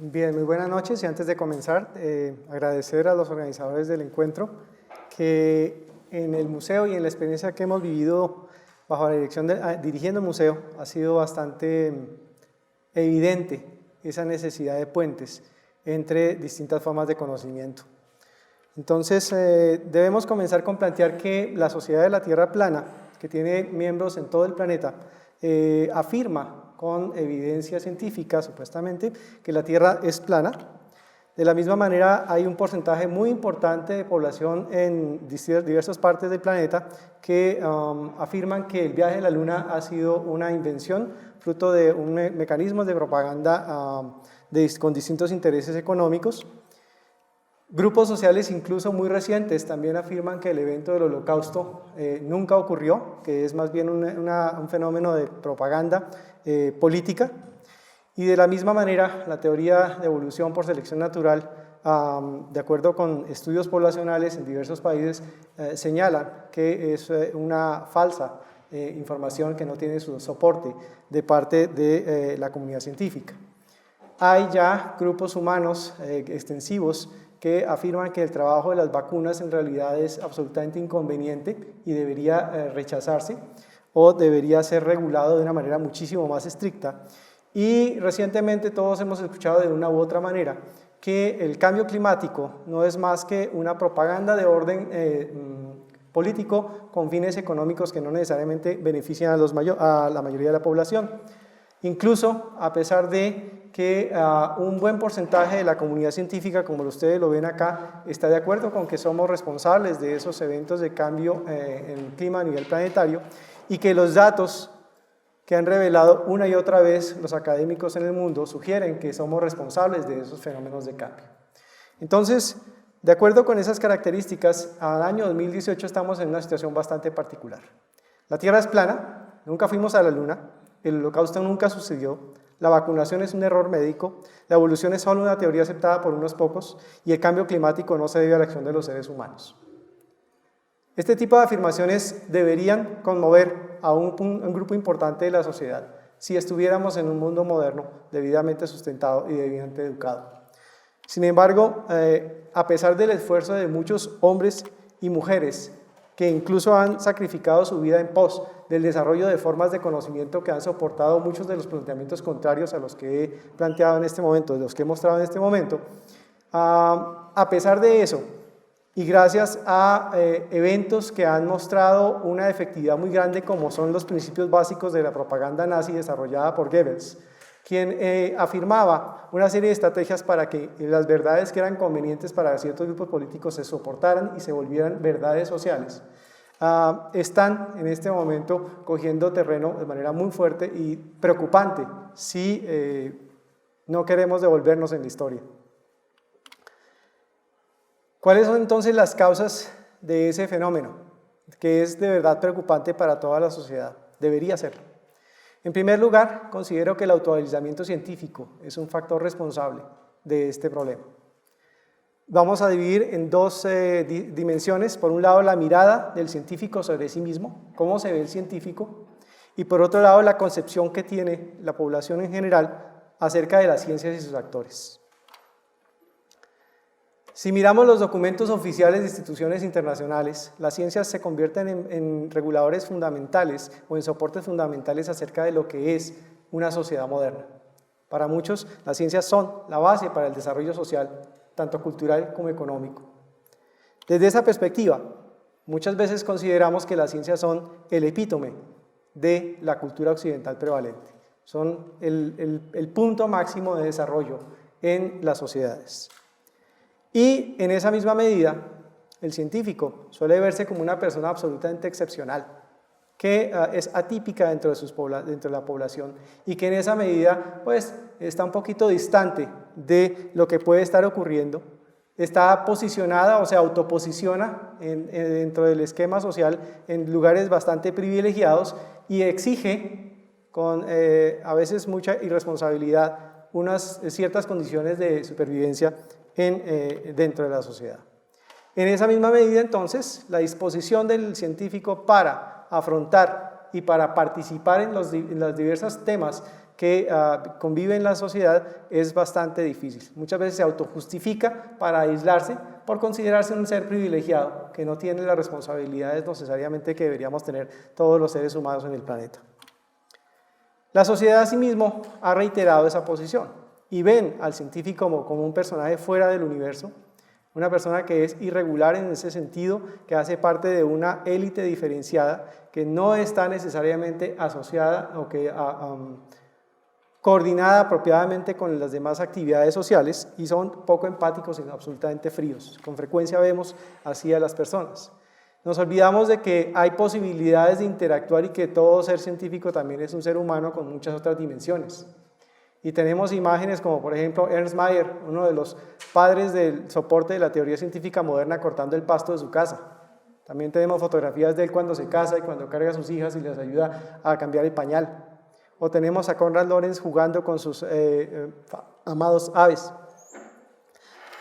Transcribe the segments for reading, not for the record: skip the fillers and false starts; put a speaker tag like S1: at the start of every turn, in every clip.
S1: Bien, muy buenas noches y antes de comenzar, agradecer a los organizadores del encuentro que en el museo y en la experiencia que hemos vivido bajo la dirección dirigiendo el museo ha sido bastante evidente esa necesidad de puentes entre distintas formas de conocimiento. Entonces, debemos comenzar con plantear que la Sociedad de la Tierra Plana, que tiene miembros en todo el planeta, afirma con evidencia científica, supuestamente, que la Tierra es plana. De la misma manera, hay un porcentaje muy importante de población en diversas partes del planeta que afirman que el viaje a la Luna ha sido una invención, fruto de un mecanismo de propaganda con distintos intereses económicos. Grupos sociales incluso muy recientes también afirman que el evento del Holocausto nunca ocurrió, que es más bien un fenómeno de propaganda política. Y de la misma manera, la teoría de evolución por selección natural, de acuerdo con estudios poblacionales en diversos países, señala que es una falsa información que no tiene su soporte de parte de la comunidad científica. Hay ya grupos humanos extensivos que afirman que el trabajo de las vacunas en realidad es absolutamente inconveniente y debería rechazarse o debería ser regulado de una manera muchísimo más estricta. Y recientemente todos hemos escuchado de una u otra manera que el cambio climático no es más que una propaganda de orden político con fines económicos que no necesariamente benefician a la mayoría de la población. Incluso a pesar de que un buen porcentaje de la comunidad científica, como ustedes lo ven acá, está de acuerdo con que somos responsables de esos eventos de cambio en el clima a nivel planetario y que los datos que han revelado una y otra vez los académicos en el mundo sugieren que somos responsables de esos fenómenos de cambio. Entonces, de acuerdo con esas características, al año 2018 estamos en una situación bastante particular. La Tierra es plana, nunca fuimos a la Luna, el Holocausto nunca sucedió, la vacunación es un error médico, la evolución es solo una teoría aceptada por unos pocos y el cambio climático no se debe a la acción de los seres humanos. Este tipo de afirmaciones deberían conmover a un grupo importante de la sociedad si estuviéramos en un mundo moderno, debidamente sustentado y debidamente educado. Sin embargo, a pesar del esfuerzo de muchos hombres y mujeres que incluso han sacrificado su vida en pos del desarrollo de formas de conocimiento que han soportado muchos de los planteamientos contrarios a los que he planteado en este momento, de los que he mostrado en este momento, a pesar de eso, y gracias a eventos que han mostrado una efectividad muy grande como son los principios básicos de la propaganda nazi desarrollada por Goebbels, quien afirmaba una serie de estrategias para que las verdades que eran convenientes para ciertos grupos políticos se soportaran y se volvieran verdades sociales, están en este momento cogiendo terreno de manera muy fuerte y preocupante si no queremos devolvernos en la historia. ¿Cuáles son entonces las causas de ese fenómeno? Que es de verdad preocupante para toda la sociedad, debería serlo. En primer lugar, considero que el autoavalizamiento científico es un factor responsable de este problema. Vamos a dividir en dos dimensiones. Por un lado, la mirada del científico sobre sí mismo, cómo se ve el científico, y por otro lado, la concepción que tiene la población en general acerca de las ciencias y sus actores. Si miramos los documentos oficiales de instituciones internacionales, las ciencias se convierten en reguladores fundamentales o en soportes fundamentales acerca de lo que es una sociedad moderna. Para muchos, las ciencias son la base para el desarrollo social, tanto cultural como económico. Desde esa perspectiva, muchas veces consideramos que las ciencias son el epítome de la cultura occidental prevalente, son el punto máximo de desarrollo en las sociedades. Y en esa misma medida, el científico suele verse como una persona absolutamente excepcional, que es atípica dentro de la población y que en esa medida pues, está un poquito distante de lo que puede estar ocurriendo, está posicionada o se autoposiciona dentro del esquema social en lugares bastante privilegiados y exige con a veces mucha irresponsabilidad unas ciertas condiciones de supervivencia dentro de la sociedad. En esa misma medida, entonces, la disposición del científico para afrontar y para participar en los diversos temas que conviven en la sociedad es bastante difícil. Muchas veces se autojustifica para aislarse por considerarse un ser privilegiado que no tiene las responsabilidades necesariamente que deberíamos tener todos los seres humanos en el planeta. La sociedad asimismo ha reiterado esa posición y ven al científico como un personaje fuera del universo, una persona que es irregular en ese sentido, que hace parte de una élite diferenciada, que no está necesariamente asociada o que coordinada apropiadamente con las demás actividades sociales y son poco empáticos y absolutamente fríos. Con frecuencia vemos así a las personas. Nos olvidamos de que hay posibilidades de interactuar y que todo ser científico también es un ser humano con muchas otras dimensiones. Y tenemos imágenes como por ejemplo Ernst Mayr, uno de los padres del soporte de la teoría científica moderna, cortando el pasto de su casa. También tenemos fotografías de él cuando se casa y cuando carga a sus hijas y les ayuda a cambiar el pañal. O tenemos a Konrad Lorenz jugando con sus amados aves.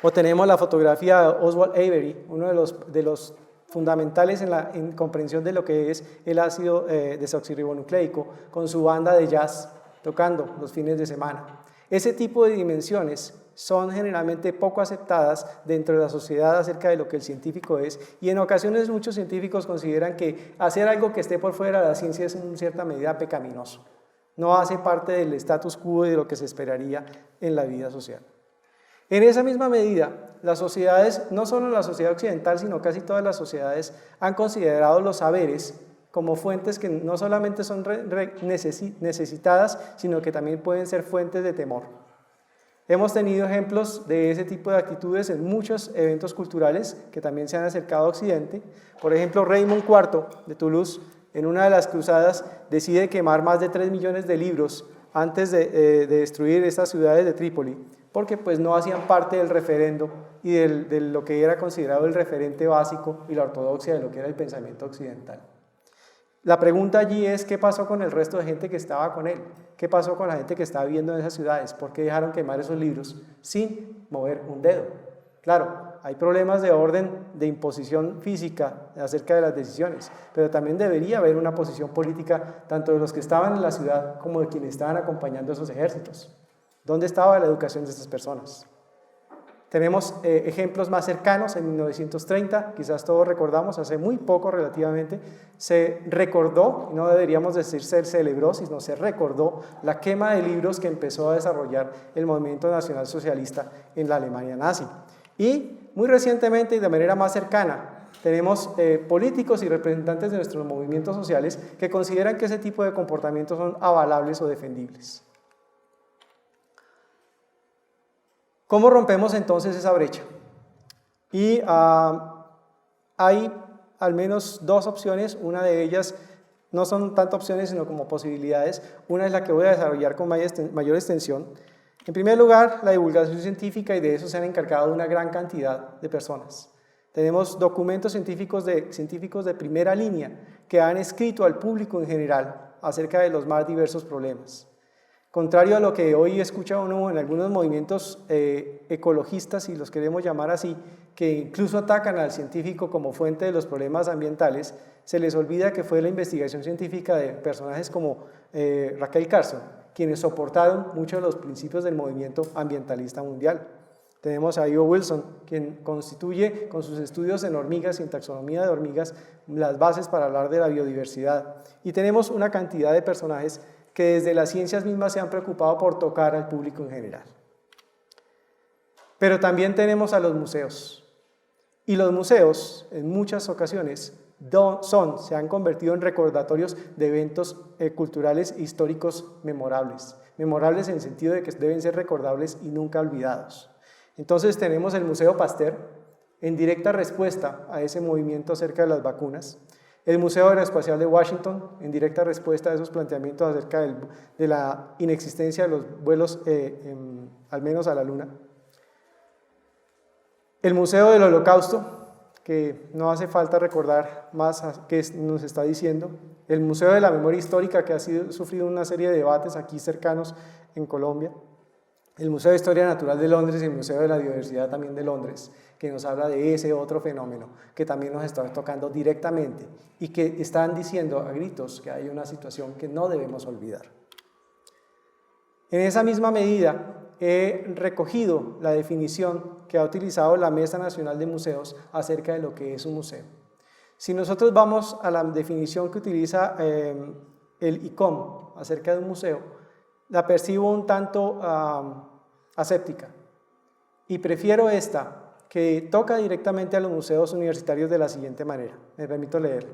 S1: O tenemos la fotografía de Oswald Avery, uno de los fundamentales en comprensión de lo que es el ácido desoxirribonucleico, con su banda de jazz tocando los fines de semana. Ese tipo de dimensiones son generalmente poco aceptadas dentro de la sociedad acerca de lo que el científico es, y en ocasiones muchos científicos consideran que hacer algo que esté por fuera de la ciencia es en cierta medida pecaminoso. No hace parte del status quo y de lo que se esperaría en la vida social. En esa misma medida, las sociedades, no solo la sociedad occidental, sino casi todas las sociedades, han considerado los saberes como fuentes que no solamente son necesitadas, sino que también pueden ser fuentes de temor. Hemos tenido ejemplos de ese tipo de actitudes en muchos eventos culturales que también se han acercado a Occidente. Por ejemplo, Raymond IV de Toulouse, en una de las cruzadas, decide quemar más de 3 millones de libros antes de destruir estas ciudades de Trípoli, porque pues no hacían parte del referendo y de lo que era considerado el referente básico y la ortodoxia de lo que era el pensamiento occidental. La pregunta allí es, ¿qué pasó con el resto de gente que estaba con él? ¿Qué pasó con la gente que estaba viviendo en esas ciudades? ¿Por qué dejaron quemar esos libros sin mover un dedo? Claro, hay problemas de orden de imposición física acerca de las decisiones, pero también debería haber una posición política tanto de los que estaban en la ciudad como de quienes estaban acompañando a esos ejércitos. ¿Dónde estaba la educación de estas personas? Tenemos ejemplos más cercanos. En 1930, quizás todos recordamos, hace muy poco relativamente, se recordó, no deberíamos decir se celebró, sino se recordó la quema de libros que empezó a desarrollar el movimiento nacionalsocialista en la Alemania nazi. Y muy recientemente y de manera más cercana, tenemos políticos y representantes de nuestros movimientos sociales que consideran que ese tipo de comportamientos son avalables o defendibles. ¿Cómo rompemos entonces esa brecha? Y hay al menos dos opciones, una de ellas no son tanto opciones sino como posibilidades. Una es la que voy a desarrollar con mayor extensión. En primer lugar, la divulgación científica, y de eso se han encargado una gran cantidad de personas. Tenemos documentos científicos de primera línea que han escrito al público en general acerca de los más diversos problemas. Contrario a lo que hoy escucha uno en algunos movimientos ecologistas, si los queremos llamar así, que incluso atacan al científico como fuente de los problemas ambientales, se les olvida que fue la investigación científica de personajes como Rachel Carson, quienes soportaron muchos de los principios del movimiento ambientalista mundial. Tenemos a Ivo Wilson, quien constituye con sus estudios en hormigas y en taxonomía de hormigas las bases para hablar de la biodiversidad. Y tenemos una cantidad de personajes que desde las ciencias mismas se han preocupado por tocar al público en general. Pero también tenemos a los museos. Y los museos, en muchas ocasiones, se han convertido en recordatorios de eventos culturales e históricos memorables. Memorables en el sentido de que deben ser recordables y nunca olvidados. Entonces tenemos el Museo Pasteur, en directa respuesta a ese movimiento acerca de las vacunas. El Museo Aeroespacial de Washington, en directa respuesta a esos planteamientos acerca de la inexistencia de los vuelos, al menos a la Luna. El Museo del Holocausto, que no hace falta recordar más qué nos está diciendo. El Museo de la Memoria Histórica, que ha sufrido una serie de debates aquí cercanos en Colombia. El Museo de Historia Natural de Londres y el Museo de la Diversidad también de Londres, que nos habla de ese otro fenómeno que también nos está tocando directamente y que están diciendo a gritos que hay una situación que no debemos olvidar. En esa misma medida, he recogido la definición que ha utilizado la Mesa Nacional de Museos acerca de lo que es un museo. Si nosotros vamos a la definición que utiliza el ICOM acerca de un museo, la percibo un tanto aséptica y prefiero esta, que toca directamente a los museos universitarios de la siguiente manera. Me permito leerlo.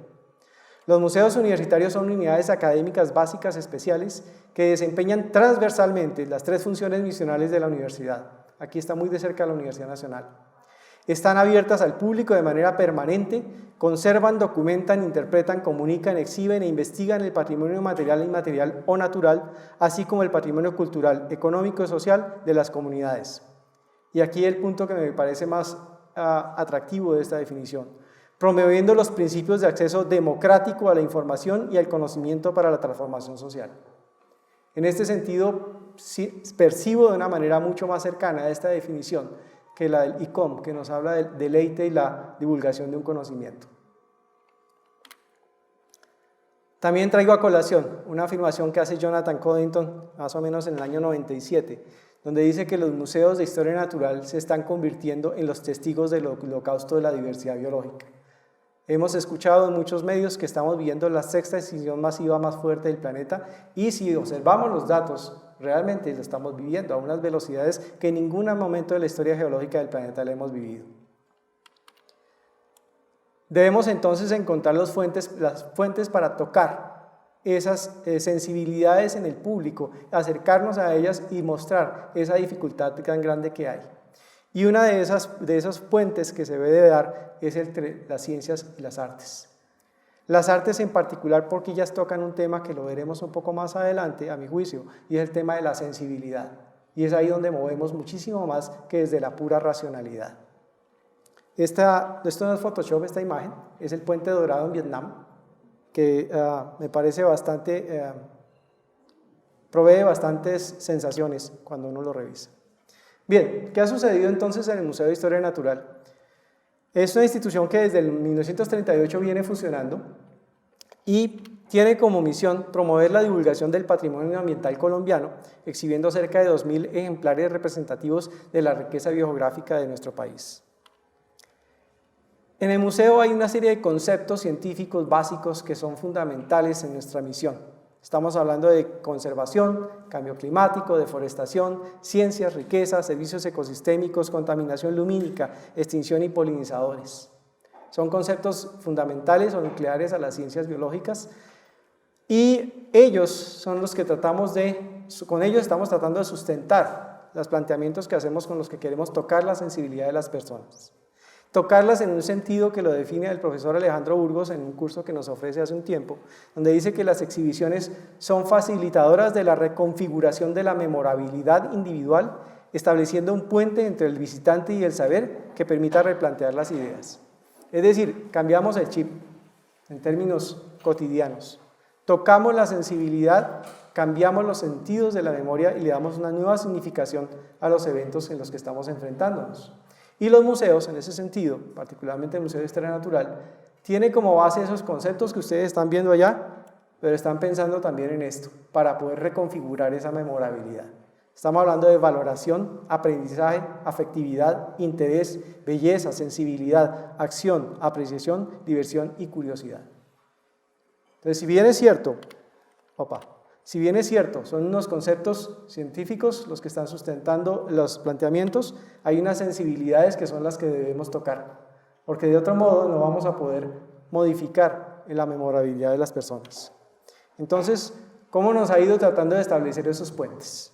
S1: Los museos universitarios son unidades académicas básicas especiales que desempeñan transversalmente las 3 funciones misionales de la universidad. Aquí está muy de cerca la Universidad Nacional. Están abiertas al público de manera permanente, conservan, documentan, interpretan, comunican, exhiben e investigan el patrimonio material e inmaterial o natural, así como el patrimonio cultural, económico y social de las comunidades. Y aquí el punto que me parece más atractivo de esta definición: promoviendo los principios de acceso democrático a la información y al conocimiento para la transformación social. En este sentido, sí, percibo de una manera mucho más cercana a esta definición que la del ICOM, que nos habla del deleite y la divulgación de un conocimiento. También traigo a colación una afirmación que hace Jonathan Coddington, más o menos en el año 97, donde dice que los museos de historia natural se están convirtiendo en los testigos del holocausto de la diversidad biológica. Hemos escuchado en muchos medios que estamos viviendo la 6ª extinción masiva más fuerte del planeta y si observamos los datos, realmente lo estamos viviendo a unas velocidades que en ningún momento de la historia geológica del planeta la hemos vivido. Debemos entonces encontrar las fuentes para tocar esas sensibilidades en el público, acercarnos a ellas y mostrar esa dificultad tan grande que hay. Y una de esas puentes que se debe dar es entre las ciencias y las artes. Las artes en particular, porque ellas tocan un tema que lo veremos un poco más adelante, a mi juicio, y es el tema de la sensibilidad. Y es ahí donde movemos muchísimo más que desde la pura racionalidad. Esto no es Photoshop, esta imagen, es el puente dorado en Vietnam, que me parece provee bastantes sensaciones cuando uno lo revisa. Bien, ¿qué ha sucedido entonces en el Museo de Historia Natural? Es una institución que desde el 1938 viene funcionando y tiene como misión promover la divulgación del patrimonio ambiental colombiano, exhibiendo cerca de 2.000 ejemplares representativos de la riqueza biogeográfica de nuestro país. En el museo hay una serie de conceptos científicos básicos que son fundamentales en nuestra misión. Estamos hablando de conservación, cambio climático, deforestación, ciencias, riqueza, servicios ecosistémicos, contaminación lumínica, extinción y polinizadores. Son conceptos fundamentales o nucleares a las ciencias biológicas y ellos son los que con ellos estamos tratando de sustentar los planteamientos que hacemos con los que queremos tocar la sensibilidad de las personas. Tocarlas en un sentido que lo define el profesor Alejandro Burgos en un curso que nos ofrece hace un tiempo, donde dice que las exhibiciones son facilitadoras de la reconfiguración de la memorabilidad individual, estableciendo un puente entre el visitante y el saber que permita replantear las ideas. Es decir, cambiamos el chip en términos cotidianos, tocamos la sensibilidad, cambiamos los sentidos de la memoria y le damos una nueva significación a los eventos en los que estamos enfrentándonos. Y los museos, en ese sentido, particularmente el Museo de Historia Natural, tiene como base esos conceptos que ustedes están viendo allá, pero están pensando también en esto, para poder reconfigurar esa memorabilidad. Estamos hablando de valoración, aprendizaje, afectividad, interés, belleza, sensibilidad, acción, apreciación, diversión y curiosidad. Entonces, si bien es cierto, son unos conceptos científicos los que están sustentando los planteamientos, hay unas sensibilidades que son las que debemos tocar, porque de otro modo no vamos a poder modificar la memorabilidad de las personas. Entonces, ¿cómo nos ha ido tratando de establecer esos puentes?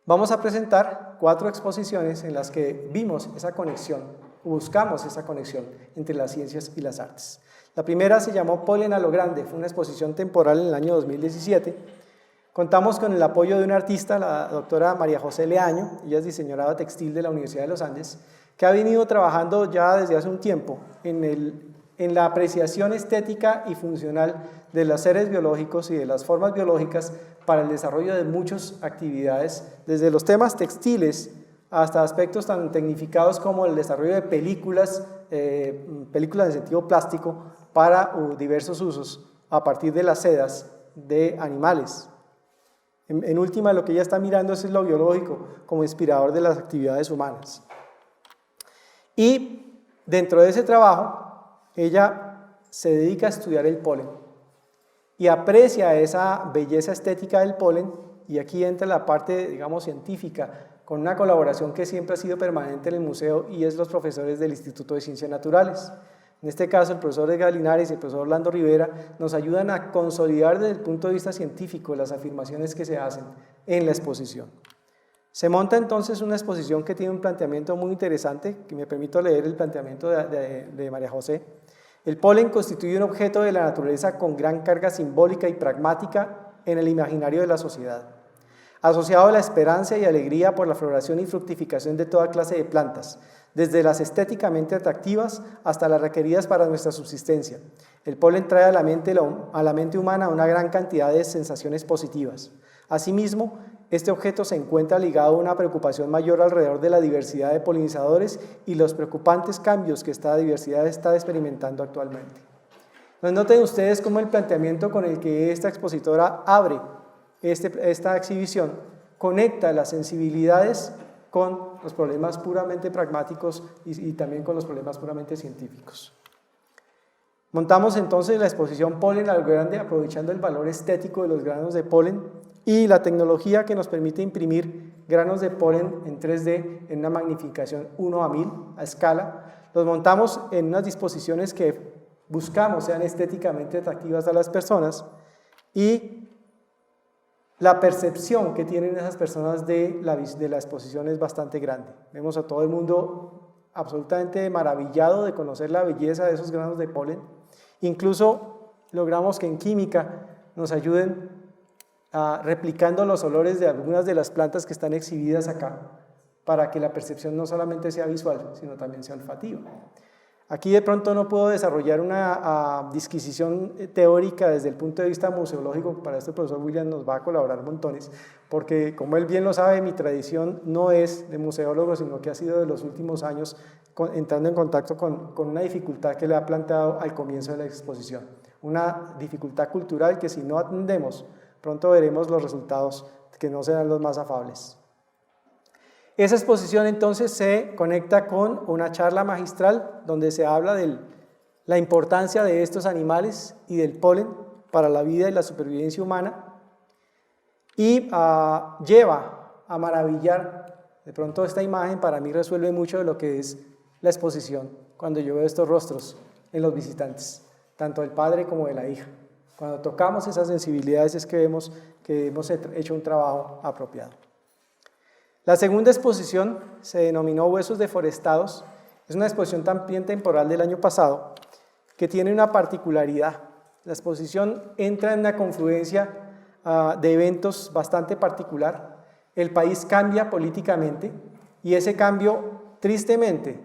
S1: Vamos a presentar 4 exposiciones en las que vimos esa conexión, buscamos esa conexión entre las ciencias y las artes. La primera se llamó Polen a lo Grande, fue una exposición temporal en el año 2017. Contamos con el apoyo de una artista, la doctora María José Leaño, ella es diseñadora textil de la Universidad de los Andes, que ha venido trabajando ya desde hace un tiempo en la apreciación estética y funcional de los seres biológicos y de las formas biológicas para el desarrollo de muchas actividades, desde los temas textiles hasta aspectos tan tecnificados como el desarrollo de películas en sentido plástico para diversos usos a partir de las sedas de animales. En última, lo que ella está mirando es lo biológico como inspirador de las actividades humanas. Y dentro de ese trabajo, ella se dedica a estudiar el polen y aprecia esa belleza estética del polen, y aquí entra la parte, digamos, científica, con una colaboración que siempre ha sido permanente en el museo, y es los profesores del Instituto de Ciencias Naturales. En este caso, el profesor Edgar Linares y el profesor Orlando Rivera nos ayudan a consolidar desde el punto de vista científico las afirmaciones que se hacen en la exposición. Se monta entonces una exposición que tiene un planteamiento muy interesante, que me permito leer el planteamiento de María José. El polen constituye un objeto de la naturaleza con gran carga simbólica y pragmática en el imaginario de la sociedad, asociado a la esperanza y alegría por la floración y fructificación de toda clase de plantas, desde las estéticamente atractivas hasta las requeridas para nuestra subsistencia. El polen trae a la mente humana una gran cantidad de sensaciones positivas. Asimismo, este objeto se encuentra ligado a una preocupación mayor alrededor de la diversidad de polinizadores y los preocupantes cambios que esta diversidad está experimentando actualmente. Entonces, noten ustedes cómo el planteamiento con el que esta expositora abre esta exhibición conecta las sensibilidades con los problemas puramente pragmáticos y también con los problemas puramente científicos. Montamos entonces la exposición Polen a lo grande, aprovechando el valor estético de los granos de polen y la tecnología que nos permite imprimir granos de polen en 3D en una magnificación 1:1000 a escala. Los montamos en unas disposiciones que buscamos sean estéticamente atractivas a las personas, y la percepción que tienen esas personas de la exposición es bastante grande. Vemos a todo el mundo absolutamente maravillado de conocer la belleza de esos granos de polen. Incluso logramos que en química nos ayuden replicando los olores de algunas de las plantas que están exhibidas acá, para que la percepción no solamente sea visual, sino también sea olfativa. Aquí de pronto no puedo desarrollar una disquisición teórica desde el punto de vista museológico. Para esto el profesor William nos va a colaborar montones, porque como él bien lo sabe, mi tradición no es de museólogo, sino que ha sido de los últimos años entrando en contacto con una dificultad que le ha planteado al comienzo de la exposición. Una dificultad cultural que, si no atendemos, pronto veremos los resultados que no serán los más afables. Esa exposición entonces se conecta con una charla magistral donde se habla de la importancia de estos animales y del polen para la vida y la supervivencia humana, y lleva a maravillar. De pronto esta imagen para mí resuelve mucho de lo que es la exposición cuando yo veo estos rostros en los visitantes, tanto del padre como de la hija. Cuando tocamos esas sensibilidades es que vemos que hemos hecho un trabajo apropiado. La segunda exposición se denominó Huesos deforestados. Es una exposición también temporal del año pasado que tiene una particularidad. La exposición entra en una confluencia de eventos bastante particular. El país cambia políticamente y ese cambio, tristemente,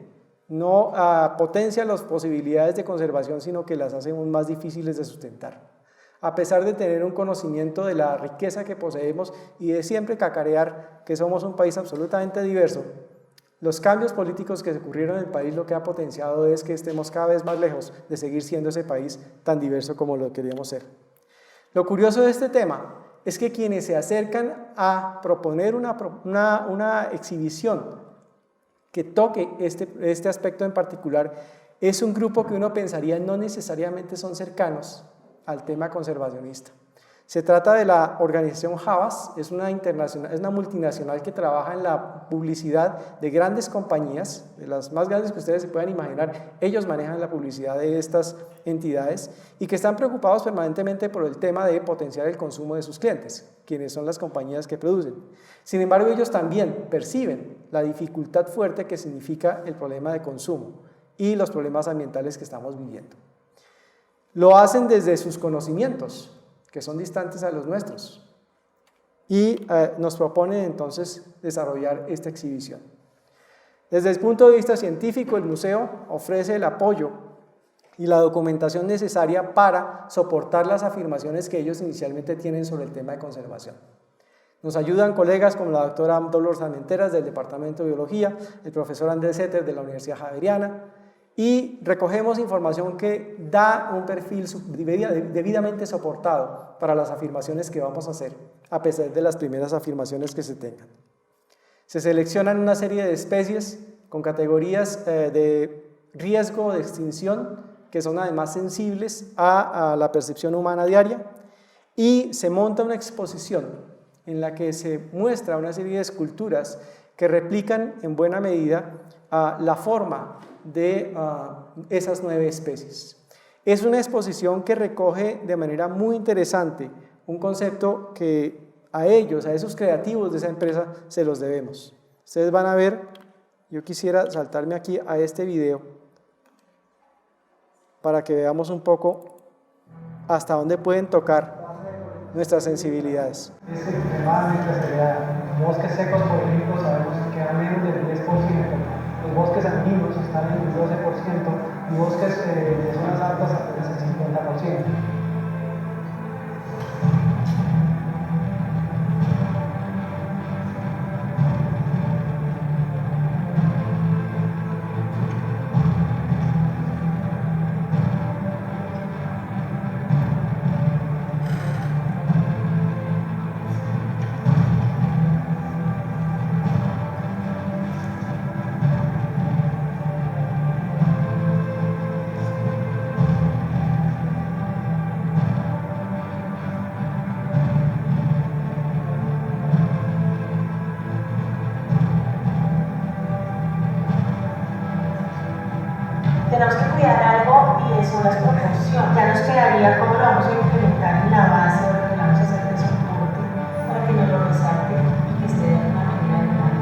S1: no potencia las posibilidades de conservación, sino que las hace aún más difíciles de sustentar. A pesar de tener un conocimiento de la riqueza que poseemos y de siempre cacarear que somos un país absolutamente diverso, los cambios políticos que ocurrieron en el país lo que ha potenciado es que estemos cada vez más lejos de seguir siendo ese país tan diverso como lo queríamos ser. Lo curioso de este tema es que quienes se acercan a proponer una exhibición que toque este aspecto en particular es un grupo que uno pensaría no necesariamente son cercanos al tema conservacionista. Se trata de la organización Havas, es una multinacional que trabaja en la publicidad de grandes compañías, de las más grandes que ustedes se puedan imaginar. Ellos manejan la publicidad de estas entidades y que están preocupados permanentemente por el tema de potenciar el consumo de sus clientes, quienes son las compañías que producen. Sin embargo, ellos también perciben la dificultad fuerte que significa el problema de consumo y los problemas ambientales que estamos viviendo. Lo hacen desde sus conocimientos, que son distantes a los nuestros, y nos proponen entonces desarrollar esta exhibición. Desde el punto de vista científico, el museo ofrece el apoyo y la documentación necesaria para soportar las afirmaciones que ellos inicialmente tienen sobre el tema de conservación. Nos ayudan colegas como la doctora Dolores Armenteras del Departamento de Biología, el profesor Andrés Setter de la Universidad Javeriana, y recogemos información que da un perfil debidamente soportado para las afirmaciones que vamos a hacer, a pesar de las primeras afirmaciones que se tengan. Se seleccionan una serie de especies con categorías de riesgo de extinción, que son además sensibles a la percepción humana diaria, y se monta una exposición en la que se muestra una serie de esculturas que replican en buena medida la forma de esas 9 especies. Es una exposición que recoge de manera muy interesante un concepto que a ellos, a esos creativos de esa empresa, se los debemos. Ustedes van a ver, yo quisiera saltarme aquí a este video para que veamos un poco hasta dónde pueden tocar nuestras sensibilidades. Es extremadamente acelerada. Bosques secos, por ejemplo, sabemos que a menos del 10%. Los bosques andinos están en el 12% y bosques de zonas altas apenas el 50%.
S2: Tenemos que cuidar algo y son las proporciones. Ya nos quedaría cómo lo vamos a implementar en la base o lo que vamos a hacer de soporte para que nos lo resalte y que esté de una manera dinámica.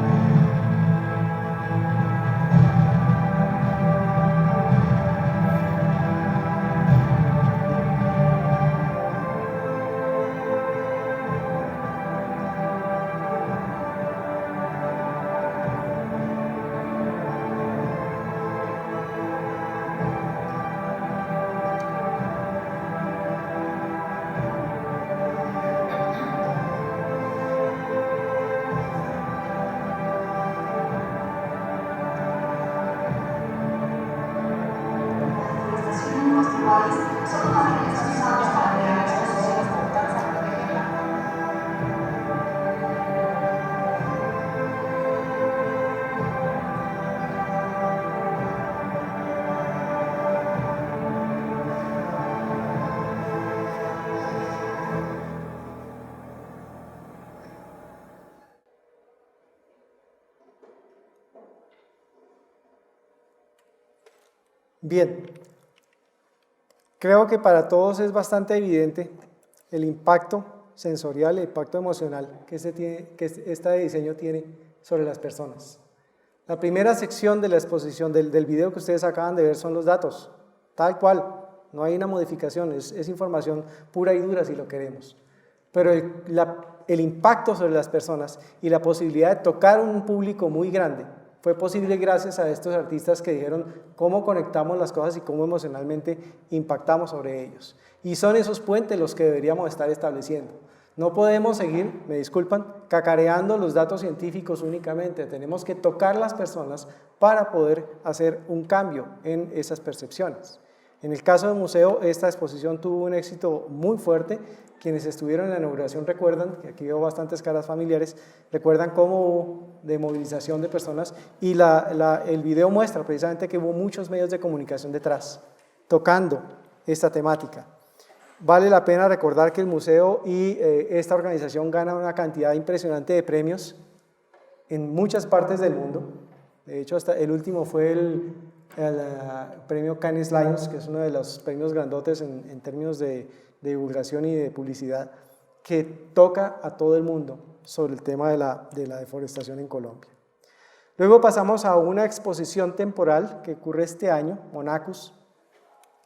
S1: Bien, creo que para todos es bastante evidente el impacto sensorial, el impacto emocional que este diseño tiene sobre las personas. La primera sección de la exposición del video que ustedes acaban de ver son los datos, tal cual, no hay una modificación, es información pura y dura si lo queremos. Pero el impacto sobre las personas y la posibilidad de tocar un público muy grande fue posible gracias a estos artistas que dijeron cómo conectamos las cosas y cómo emocionalmente impactamos sobre ellos. Y son esos puentes los que deberíamos estar estableciendo. No podemos seguir, me disculpan, cacareando los datos científicos únicamente. Tenemos que tocar las personas para poder hacer un cambio en esas percepciones. En el caso del museo, esta exposición tuvo un éxito muy fuerte. Quienes estuvieron en la inauguración recuerdan, que aquí veo bastantes caras familiares, recuerdan cómo hubo de movilización de personas y el video muestra precisamente que hubo muchos medios de comunicación detrás, tocando esta temática. Vale la pena recordar que el museo y esta organización ganan una cantidad impresionante de premios en muchas partes del mundo. De hecho, hasta el último fue el premio Cannes Lions, que es uno de los premios grandotes en términos de divulgación y de publicidad, que toca a todo el mundo sobre el tema de la deforestación en Colombia. Luego pasamos a una exposición temporal que ocurre este año, Monacus.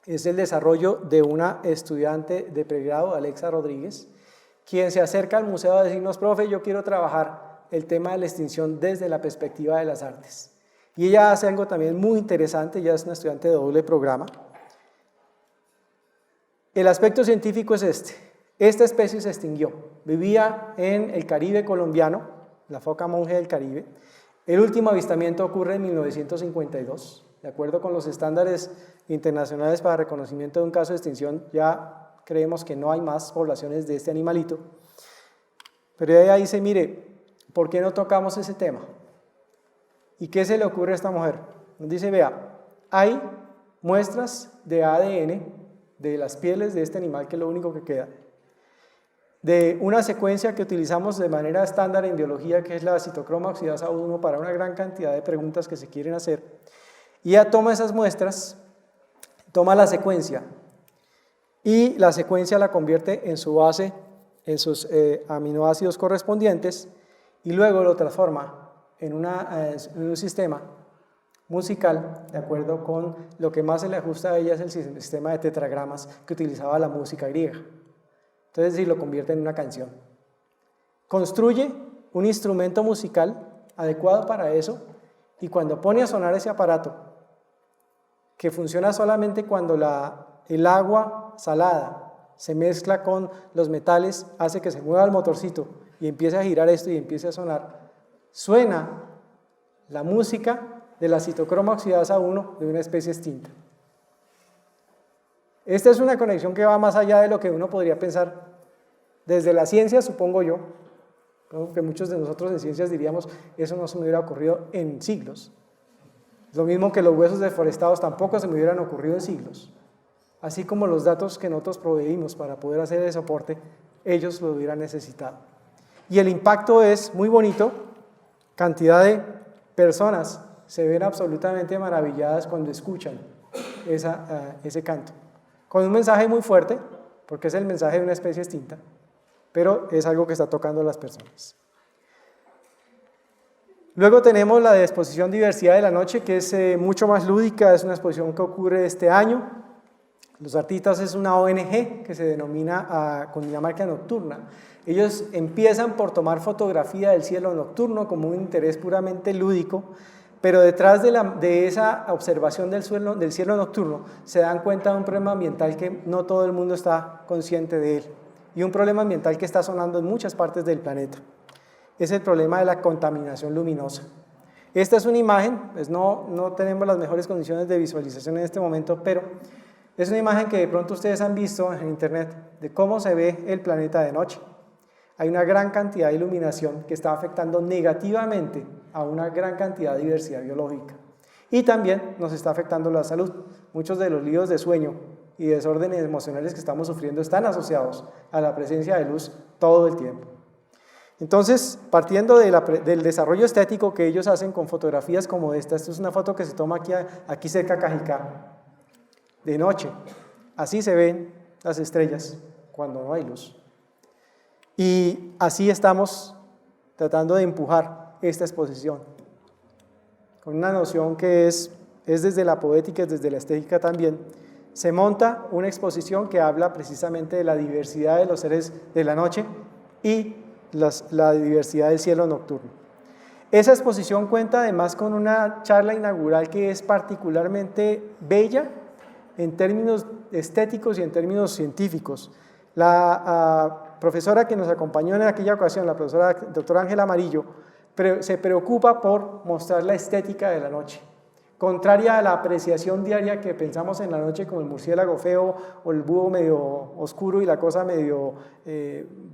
S1: Es el desarrollo de una estudiante de pregrado, Alexa Rodríguez, quien se acerca al museo a decirnos: profe, yo quiero trabajar el tema de la extinción desde la perspectiva de las artes. Y ella hace algo también muy interesante, ella es una estudiante de doble programa. El aspecto científico es esta especie se extinguió. vivía en el Caribe colombiano, la foca monje del Caribe. El último avistamiento ocurre en 1952. De acuerdo con los estándares internacionales para reconocimiento de un caso de extinción, ya creemos que no hay más poblaciones de este animalito. Pero ella dice, mire, ¿por qué no tocamos ese tema? ¿Y qué se le ocurre a esta mujer? Nos dice, vea, hay muestras de ADN de las pieles de este animal, que es lo único que queda, de una secuencia que utilizamos de manera estándar en biología, que es la citocroma oxidasa 1, para una gran cantidad de preguntas que se quieren hacer. Y ella toma esas muestras, toma la secuencia, y la secuencia la convierte en su base, en sus aminoácidos correspondientes, y luego lo transforma en un sistema musical, de acuerdo con lo que más se le ajusta a ella es el sistema de tetragramas que utilizaba la música griega. Entonces, sí, lo convierte en una canción. Construye un instrumento musical adecuado para eso, y cuando pone a sonar ese aparato, que funciona solamente cuando el agua salada se mezcla con los metales, hace que se mueva el motorcito y empiece a girar esto y empiece a sonar, suena la música de la citocroma oxidasa 1 de una especie extinta. Esta es una conexión que va más allá de lo que uno podría pensar desde la ciencia, supongo yo, que muchos de nosotros en ciencias diríamos, eso no se me hubiera ocurrido en siglos. Lo mismo que los huesos deforestados tampoco se me hubieran ocurrido en siglos. Así como los datos que nosotros proveímos para poder hacer el soporte, ellos lo hubieran necesitado. Y el impacto es muy bonito, cantidad de personas se ven absolutamente maravilladas cuando escuchan ese canto, con un mensaje muy fuerte, porque es el mensaje de una especie extinta, pero es algo que está tocando a las personas. Luego tenemos la de exposición Diversidad de la Noche, que es mucho más lúdica, es una exposición que ocurre este año. Los Artistas es una ONG que se denomina Cundinamarca Nocturna. Ellos empiezan por tomar fotografía del cielo nocturno como un interés puramente lúdico, pero detrás de esa observación del cielo nocturno se dan cuenta de un problema ambiental que no todo el mundo está consciente de él, y un problema ambiental que está sonando en muchas partes del planeta. Es el problema de la contaminación luminosa. Esta es una imagen, pues no tenemos las mejores condiciones de visualización en este momento, pero es una imagen que de pronto ustedes han visto en internet de cómo se ve el planeta de noche. Hay una gran cantidad de iluminación que está afectando negativamente a una gran cantidad de diversidad biológica. Y también nos está afectando la salud. Muchos de los líos de sueño y desórdenes emocionales que estamos sufriendo están asociados a la presencia de luz todo el tiempo. Entonces, partiendo del desarrollo estético que ellos hacen con fotografías como esta es una foto que se toma aquí cerca de Cajicá, de noche. Así se ven las estrellas cuando no hay luz. Y así estamos tratando de empujar esta exposición, con una noción que es desde la poética, es desde la estética también. Se monta una exposición que habla precisamente de la diversidad de los seres de la noche y la diversidad del cielo nocturno. Esa exposición cuenta además con una charla inaugural que es particularmente bella en términos estéticos y en términos científicos. La profesora que nos acompañó en aquella ocasión, la profesora doctora Ángela Amarillo, se preocupa por mostrar la estética de la noche, contraria a la apreciación diaria que pensamos en la noche como el murciélago feo o el búho medio oscuro y la cosa medio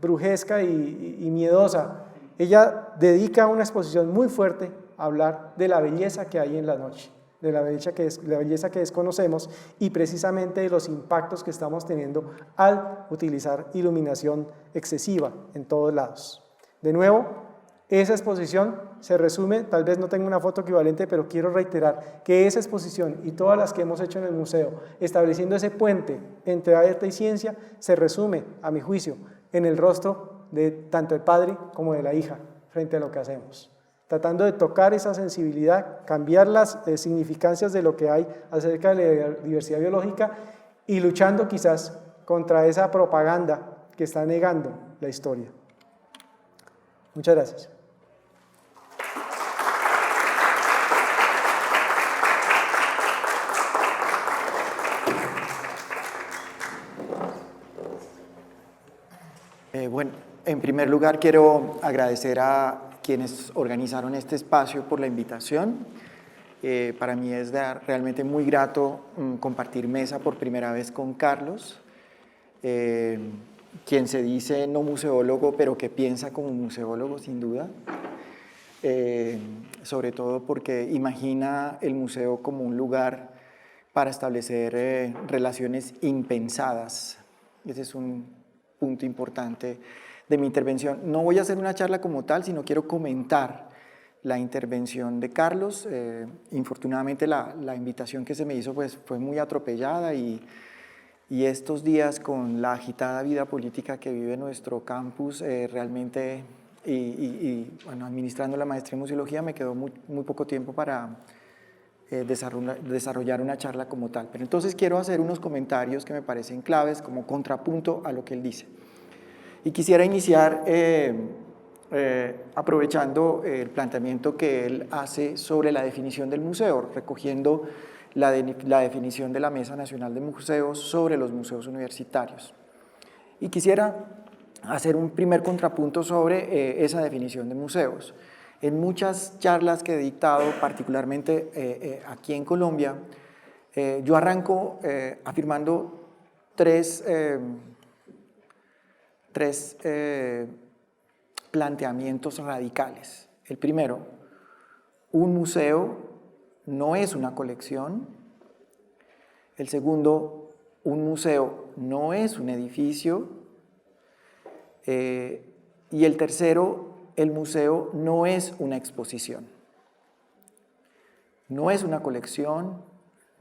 S1: brujesca y miedosa. Ella dedica una exposición muy fuerte a hablar de la belleza que hay en la noche, de la belleza que desconocemos y precisamente de los impactos que estamos teniendo al utilizar iluminación excesiva en todos lados. De nuevo, esa exposición se resume, tal vez no tengo una foto equivalente, pero quiero reiterar que esa exposición y todas las que hemos hecho en el museo, estableciendo ese puente entre arte y ciencia, se resume, a mi juicio, en el rostro de tanto el padre como de la hija frente a lo que hacemos, tratando de tocar esa sensibilidad, cambiar las significancias de lo que hay acerca de la diversidad biológica y luchando quizás contra esa propaganda que está negando la historia. Muchas gracias.
S3: Bueno, En primer lugar, quiero agradecer a quienes organizaron este espacio por la invitación. Para mí es realmente muy grato compartir mesa por primera vez con Carlos, quien se dice no museólogo, pero que piensa como museólogo sin duda, sobre todo porque imagina el museo como un lugar para establecer relaciones impensadas. Ese es un punto importante de mi intervención. No voy a hacer una charla como tal, sino quiero comentar la intervención de Carlos. Infortunadamente la invitación que se me hizo pues, fue muy atropellada y estos días con la agitada vida política que vive nuestro campus, realmente, bueno, administrando la maestría en museología me quedó muy poco tiempo para desarrollar una charla como tal. Pero entonces quiero hacer unos comentarios que me parecen claves como contrapunto a lo que él dice. Y quisiera iniciar aprovechando el planteamiento que él hace sobre la definición del museo, recogiendo la definición de la Mesa Nacional de Museos sobre los museos universitarios. Y quisiera hacer un primer contrapunto sobre esa definición de museos. En muchas charlas que he dictado, particularmente aquí en Colombia, yo arranco afirmando tres planteamientos radicales. El primero, un museo no es una colección. El segundo, un museo no es un edificio. Y el tercero, el museo no es una exposición. No es una colección,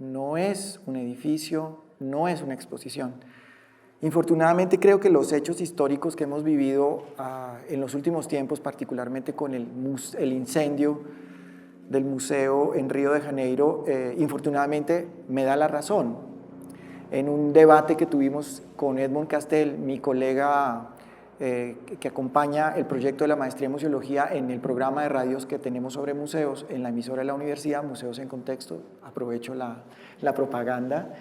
S3: no es un edificio, no es una exposición. Infortunadamente creo que los hechos históricos que hemos vivido en los últimos tiempos, particularmente con el incendio del museo en Río de Janeiro, infortunadamente me da la razón. En un debate que tuvimos con Edmond Castel, mi colega que acompaña el proyecto de la maestría en museología en el programa de radios que tenemos sobre museos en la emisora de la universidad, Museos en Contexto, aprovecho la propaganda,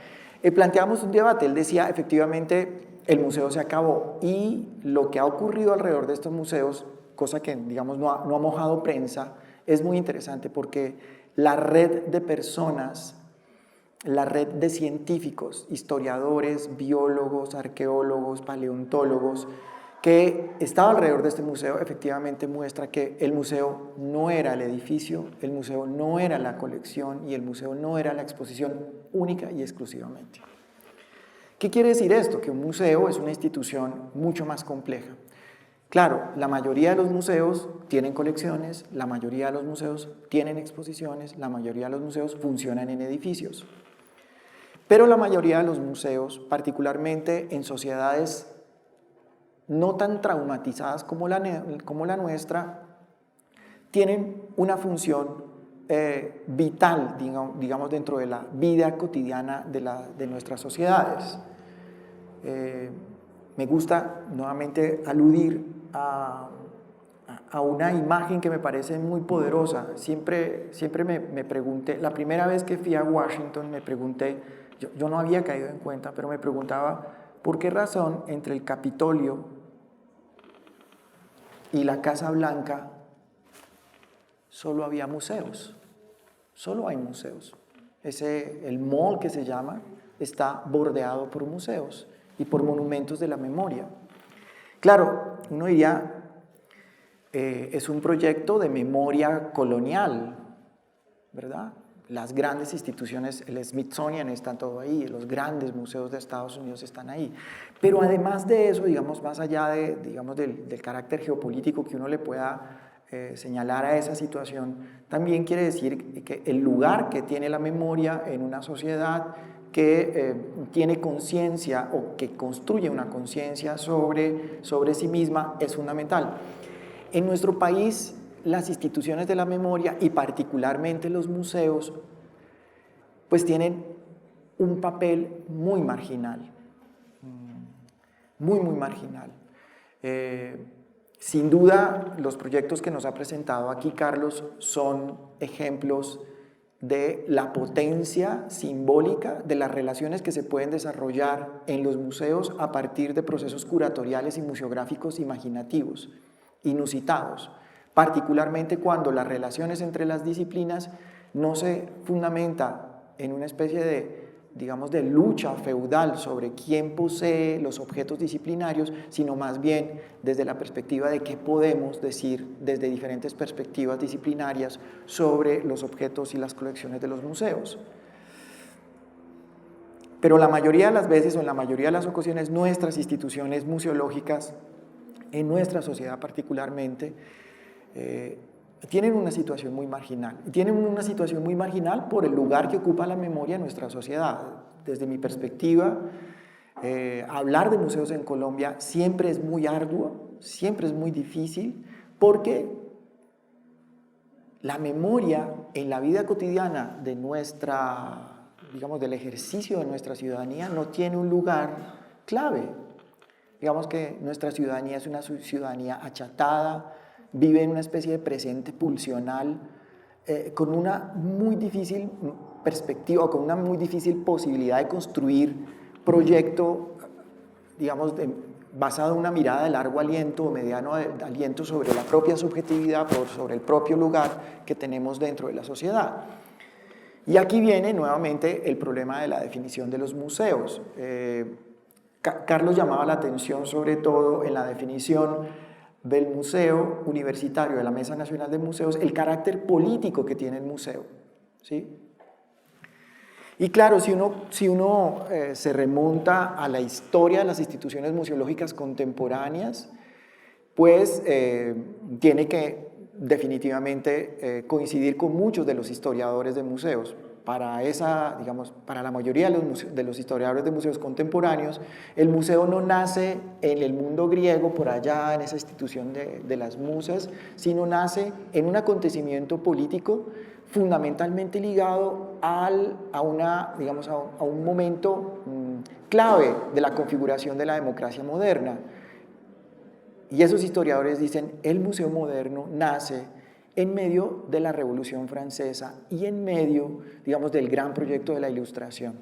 S3: planteamos un debate. Él decía, efectivamente, el museo se acabó y lo que ha ocurrido alrededor de estos museos, cosa que, digamos, no ha mojado prensa, es muy interesante porque la red de personas, la red de científicos, historiadores, biólogos, arqueólogos, paleontólogos, que estaba alrededor de este museo, efectivamente muestra que el museo no era el edificio, el museo no era la colección y el museo no era la exposición única y exclusivamente. ¿Qué quiere decir esto? Que un museo es una institución mucho más compleja. Claro, la mayoría de los museos tienen colecciones, la mayoría de los museos tienen exposiciones, la mayoría de los museos funcionan en edificios. Pero la mayoría de los museos, particularmente en sociedades no tan traumatizadas como la nuestra, tienen una función vital, digamos, dentro de la vida cotidiana de nuestras sociedades. Me gusta nuevamente aludir a una imagen que me parece muy poderosa. Siempre me pregunté, la primera vez que fui a Washington me pregunté, yo no había caído en cuenta, pero me preguntaba por qué razón entre el Capitolio y la Casa Blanca solo había museos, solo hay museos. El mall que se llama está bordeado por museos y por monumentos de la memoria. Claro, uno diría, es un proyecto de memoria colonial, ¿verdad? Las grandes instituciones, el Smithsonian está todo ahí, los grandes museos de Estados Unidos están ahí. Pero además de eso, digamos, más allá del carácter geopolítico que uno le pueda señalar a esa situación, también quiere decir que el lugar que tiene la memoria en una sociedad que tiene conciencia o que construye una conciencia sobre sí misma es fundamental. En nuestro país, las instituciones de la memoria y particularmente los museos, pues tienen un papel muy marginal, muy marginal. Sin duda, los proyectos que nos ha presentado aquí Carlos son ejemplos de la potencia simbólica de las relaciones que se pueden desarrollar en los museos a partir de procesos curatoriales y museográficos imaginativos, inusitados, particularmente cuando las relaciones entre las disciplinas no se fundamenta en una especie de, digamos, de lucha feudal sobre quién posee los objetos disciplinarios, sino más bien desde la perspectiva de qué podemos decir desde diferentes perspectivas disciplinarias sobre los objetos y las colecciones de los museos. Pero la mayoría de las veces, o en la mayoría de las ocasiones, nuestras instituciones museológicas, en nuestra sociedad particularmente, tienen una situación muy marginal. Y tienen una situación muy marginal por el lugar que ocupa la memoria en nuestra sociedad. Desde mi perspectiva, hablar de museos en Colombia siempre es muy arduo, siempre es muy difícil, porque la memoria en la vida cotidiana de nuestra, digamos, del ejercicio de nuestra ciudadanía no tiene un lugar clave. Digamos que nuestra ciudadanía es una ciudadanía achatada, vive en una especie de presente pulsional, con una muy difícil perspectiva, con una muy difícil posibilidad de construir proyecto, digamos, basado en una mirada de largo aliento o mediano aliento sobre la propia subjetividad, sobre el propio lugar que tenemos dentro de la sociedad. Y aquí viene nuevamente el problema de la definición de los museos. Carlos llamaba la atención sobre todo en la definición del museo universitario, de la Mesa Nacional de Museos, el carácter político que tiene el museo, ¿sí? Y claro, si uno se remonta a la historia de las instituciones museológicas contemporáneas, pues tiene que definitivamente coincidir con muchos de los historiadores de museos. Para la mayoría de los historiadores de museos contemporáneos, el museo no nace en el mundo griego, por allá en esa institución de las musas, sino nace en un acontecimiento político fundamentalmente ligado a un momento clave de la configuración de la democracia moderna. Y esos historiadores dicen, el museo moderno nace en medio de la Revolución Francesa y en medio, digamos, del gran proyecto de la Ilustración.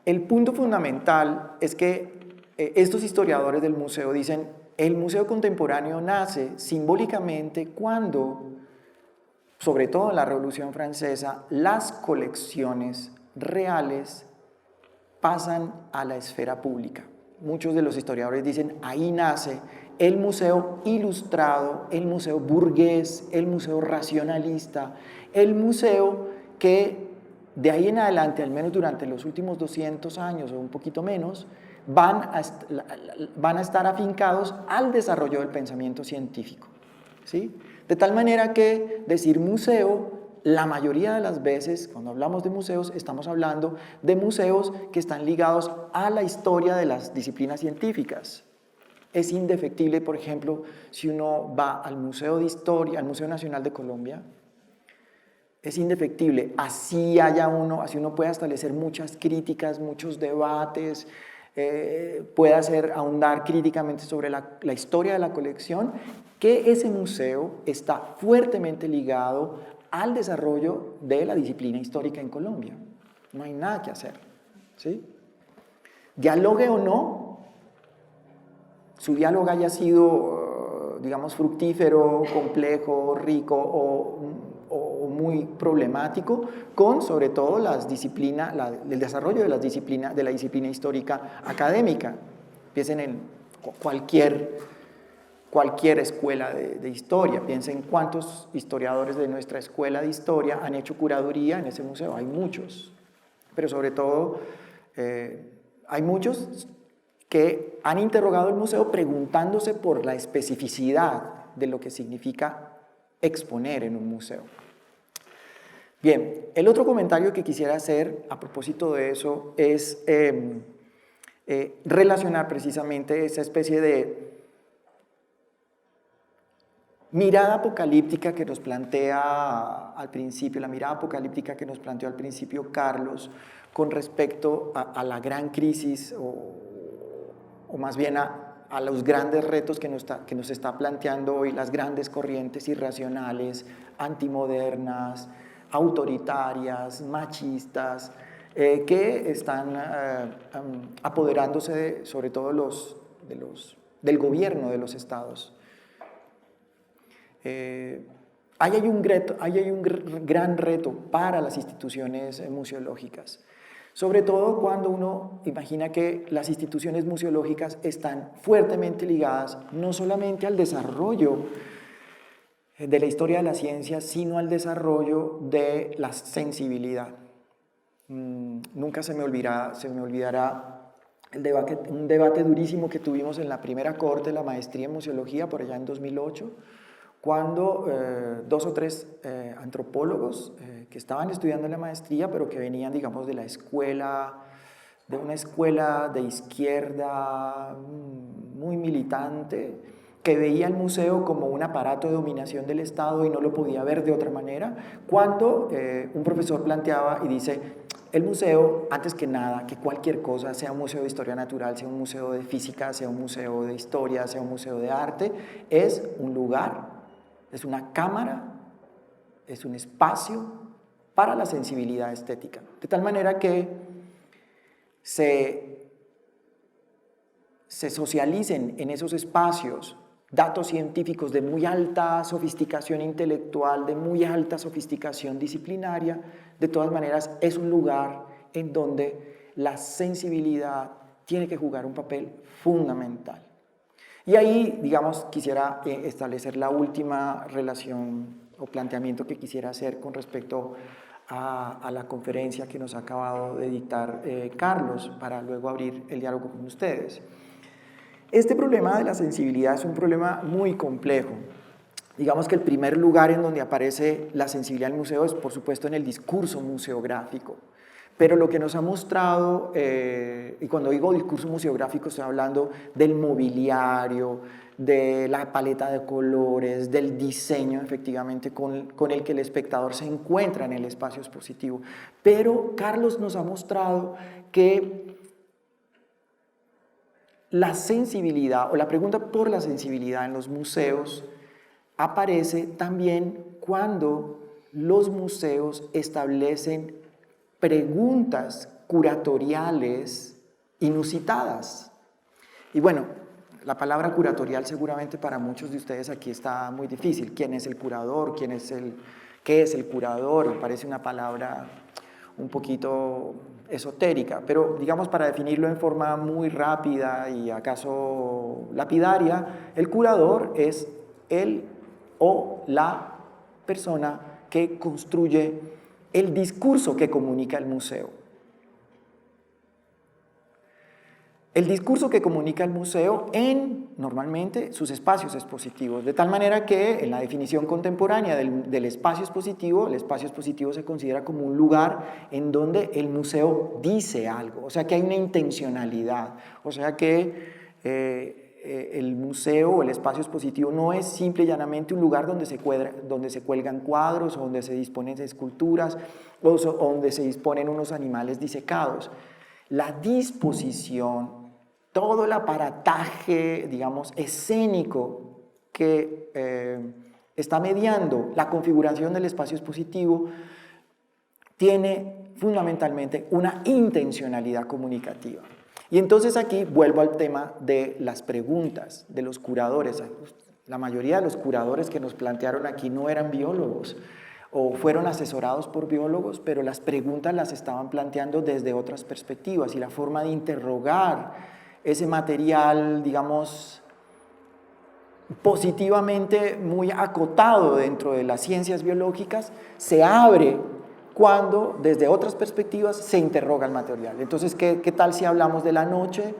S3: El punto fundamental es que estos historiadores del museo dicen, el museo contemporáneo nace simbólicamente cuando, sobre todo en la Revolución Francesa, las colecciones reales pasan a la esfera pública. Muchos de los historiadores dicen, ahí nace el museo ilustrado, el museo burgués, el museo racionalista, el museo que de ahí en adelante, al menos durante los últimos 200 años o un poquito menos, van a estar afincados al desarrollo del pensamiento científico, ¿sí? De tal manera que decir museo, la mayoría de las veces, cuando hablamos de museos, estamos hablando de museos que están ligados a la historia de las disciplinas científicas. Es indefectible, por ejemplo, si uno va al Museo de Historia, al Museo Nacional de Colombia, es indefectible, así uno pueda establecer muchas críticas, muchos debates, pueda ahondar críticamente sobre la historia de la colección, que ese museo está fuertemente ligado al desarrollo de la disciplina histórica en Colombia. No hay nada que hacer, ¿sí? Dialogue o no, su diálogo haya sido, digamos, fructífero, complejo, rico o muy problemático, con sobre todo el desarrollo de la disciplina histórica académica. Piensen en cualquier escuela de historia, piensen cuántos historiadores de nuestra escuela de historia han hecho curaduría en ese museo. Hay muchos, pero sobre todo hay muchos que han interrogado el museo preguntándose por la especificidad de lo que significa exponer en un museo. Bien, el otro comentario que quisiera hacer a propósito de eso es relacionar precisamente esa especie de mirada apocalíptica que nos plantea al principio, la mirada apocalíptica que nos planteó al principio Carlos con respecto a la gran crisis o más bien a a los grandes retos que nos está planteando hoy las grandes corrientes irracionales, antimodernas, autoritarias, machistas, que están apoderándose sobre todo del gobierno de los estados. Ahí hay un gran reto para las instituciones museológicas, sobre todo cuando uno imagina que las instituciones museológicas están fuertemente ligadas no solamente al desarrollo de la historia de la ciencia, sino al desarrollo de la sensibilidad. Nunca se me olvidará un debate durísimo que tuvimos en la primera corte de la maestría en museología por allá en 2008, cuando 2 o 3 antropólogos que estaban estudiando la maestría, pero que venían, digamos, de una escuela de izquierda muy militante, que veía el museo como un aparato de dominación del Estado y no lo podía ver de otra manera, cuando un profesor planteaba y dice: el museo, antes que nada, que cualquier cosa, sea un museo de historia natural, sea un museo de física, sea un museo de historia, sea un museo de arte, es un lugar, es una cámara, es un espacio para la sensibilidad estética. De tal manera que se socialicen en esos espacios datos científicos de muy alta sofisticación intelectual, de muy alta sofisticación disciplinaria. De todas maneras, es un lugar en donde la sensibilidad tiene que jugar un papel fundamental. Y ahí, digamos, quisiera establecer la última relación o planteamiento que quisiera hacer con respecto a la conferencia que nos ha acabado de dictar Carlos, para luego abrir el diálogo con ustedes. Este problema de la sensibilidad es un problema muy complejo. Digamos que el primer lugar en donde aparece la sensibilidad del museo es, por supuesto, en el discurso museográfico. Pero lo que nos ha mostrado, y cuando digo discurso museográfico estoy hablando del mobiliario, de la paleta de colores, del diseño efectivamente con el que el espectador se encuentra en el espacio expositivo. Pero Carlos nos ha mostrado que la sensibilidad o la pregunta por la sensibilidad en los museos aparece también cuando los museos establecen preguntas curatoriales inusitadas. Y bueno, la palabra curatorial seguramente para muchos de ustedes aquí está muy difícil. ¿Quién es el curador? ¿Qué es el curador? Me parece una palabra un poquito esotérica, pero digamos, para definirlo en forma muy rápida y acaso lapidaria, el curador es el o la persona que construye el discurso que comunica el museo. El discurso que comunica el museo en, normalmente, sus espacios expositivos, de tal manera que en la definición contemporánea del espacio expositivo, el espacio expositivo se considera como un lugar en donde el museo dice algo, o sea que hay una intencionalidad, o sea que el museo o el espacio expositivo no es simple y llanamente un lugar donde se cuelgan cuadros, o donde se disponen esculturas, o donde se disponen unos animales disecados. La disposición, todo el aparataje, digamos, escénico que está mediando la configuración del espacio expositivo tiene fundamentalmente una intencionalidad comunicativa. Y entonces aquí vuelvo al tema de las preguntas de los curadores. La mayoría de los curadores que nos plantearon aquí no eran biólogos o fueron asesorados por biólogos, pero las preguntas las estaban planteando desde otras perspectivas y la forma de interrogar ese material, digamos, positivamente muy acotado dentro de las ciencias biológicas, se abre cuando desde otras perspectivas se interroga el material. Entonces, ¿qué tal si hablamos de la noche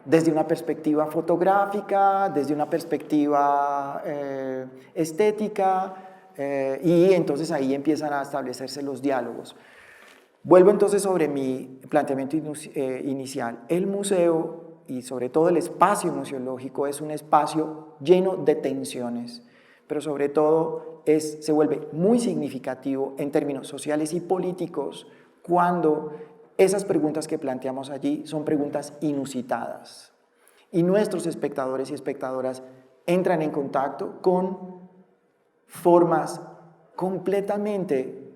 S3: desde una perspectiva fotográfica, desde una perspectiva estética, y entonces ahí empiezan a establecerse los diálogos? Vuelvo entonces sobre mi planteamiento inicial. El museo y sobre todo el espacio museológico es un espacio lleno de tensiones, pero sobre todo se vuelve muy significativo en términos sociales y políticos cuando esas preguntas que planteamos allí son preguntas inusitadas. Y nuestros espectadores y espectadoras entran en contacto con formas completamente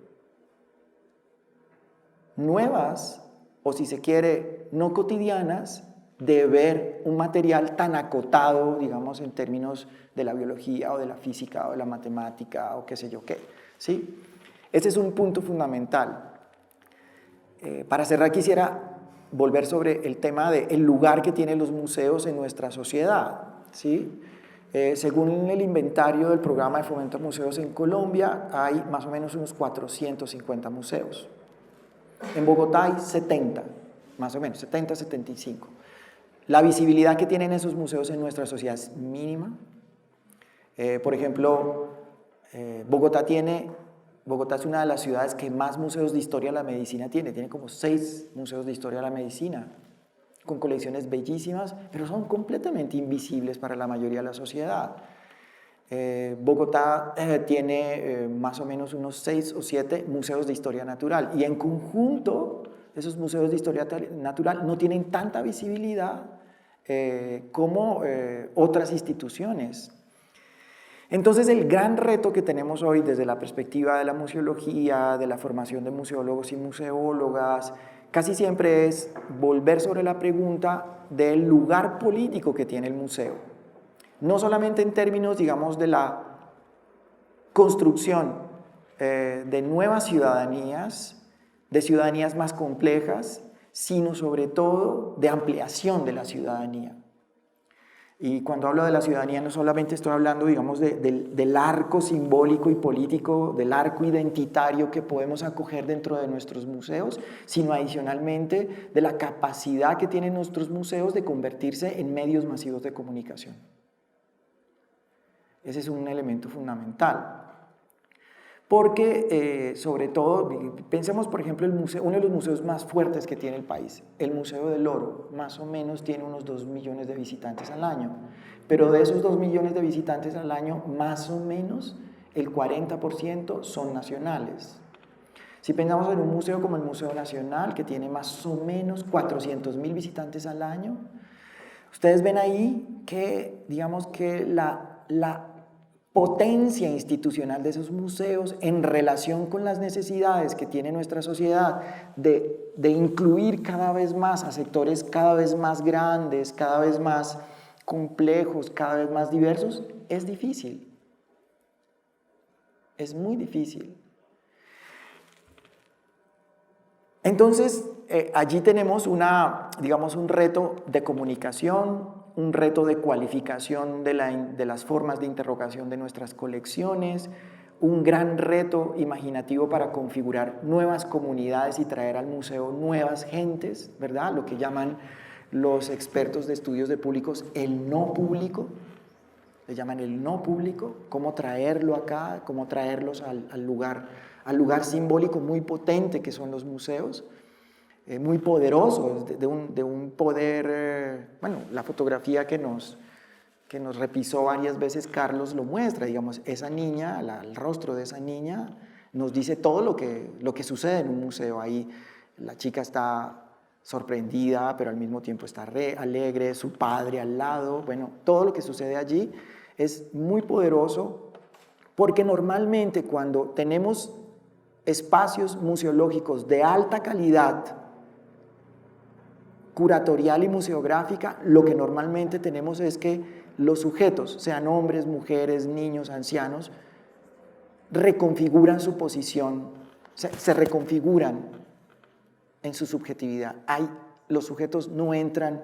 S3: nuevas, o si se quiere, no cotidianas, de ver un material tan acotado, digamos, en términos de la biología o de la física o de la matemática o qué sé yo qué, ¿sí? Ese es un punto fundamental. Para cerrar quisiera volver sobre el tema del lugar que tienen los museos en nuestra sociedad, ¿sí? Según el inventario del programa de fomento a museos en Colombia, hay más o menos unos 450 museos. En Bogotá hay 70, más o menos, 70, 75. La visibilidad que tienen esos museos en nuestra sociedad es mínima. Por ejemplo, Bogotá es una de las ciudades que más museos de historia de la medicina tiene como 6 museos de historia de la medicina, con colecciones bellísimas, pero son completamente invisibles para la mayoría de la sociedad. Bogotá tiene más o menos unos 6 o 7 museos de historia natural, y en conjunto esos museos de historia natural no tienen tanta visibilidad como otras instituciones. Entonces, el gran reto que tenemos hoy desde la perspectiva de la museología, de la formación de museólogos y museólogas, casi siempre es volver sobre la pregunta del lugar político que tiene el museo. No solamente en términos, digamos, de la construcción de nuevas ciudadanías, de ciudadanías más complejas, sino sobre todo de ampliación de la ciudadanía. Y cuando hablo de la ciudadanía no solamente estoy hablando, digamos, del arco simbólico y político, del arco identitario que podemos acoger dentro de nuestros museos, sino adicionalmente de la capacidad que tienen nuestros museos de convertirse en medios masivos de comunicación. Ese es un elemento fundamental. Porque, sobre todo, pensemos por ejemplo uno de los museos más fuertes que tiene el país, el Museo del Oro, más o menos tiene unos 2 millones de visitantes al año, pero de esos 2 millones de visitantes al año, más o menos el 40% son nacionales. Si pensamos en un museo como el Museo Nacional, que tiene más o menos 400.000 visitantes al año, ustedes ven ahí que, digamos que la potencia institucional de esos museos en relación con las necesidades que tiene nuestra sociedad de incluir cada vez más a sectores cada vez más grandes, cada vez más complejos, cada vez más diversos, es difícil. Es muy difícil. Entonces, allí tenemos digamos, un reto de comunicación, un reto de cualificación de las formas de interrogación de nuestras colecciones, un gran reto imaginativo para configurar nuevas comunidades y traer al museo nuevas gentes, ¿verdad? Lo que llaman los expertos de estudios de públicos el no público, le llaman el no público, cómo traerlo acá, cómo traerlos al lugar simbólico muy potente que son los museos, muy poderosos, de un poder, bueno, la fotografía que nos repisó varias veces Carlos lo muestra, digamos, esa niña, el rostro de esa niña nos dice todo lo que sucede en un museo. Ahí la chica está sorprendida, pero al mismo tiempo está alegre, su padre al lado, bueno, todo lo que sucede allí es muy poderoso, porque normalmente cuando tenemos espacios museológicos de alta calidad curatorial y museográfica, lo que normalmente tenemos es que los sujetos, sean hombres, mujeres, niños, ancianos, reconfiguran su posición, se reconfiguran en su subjetividad. Los sujetos no entran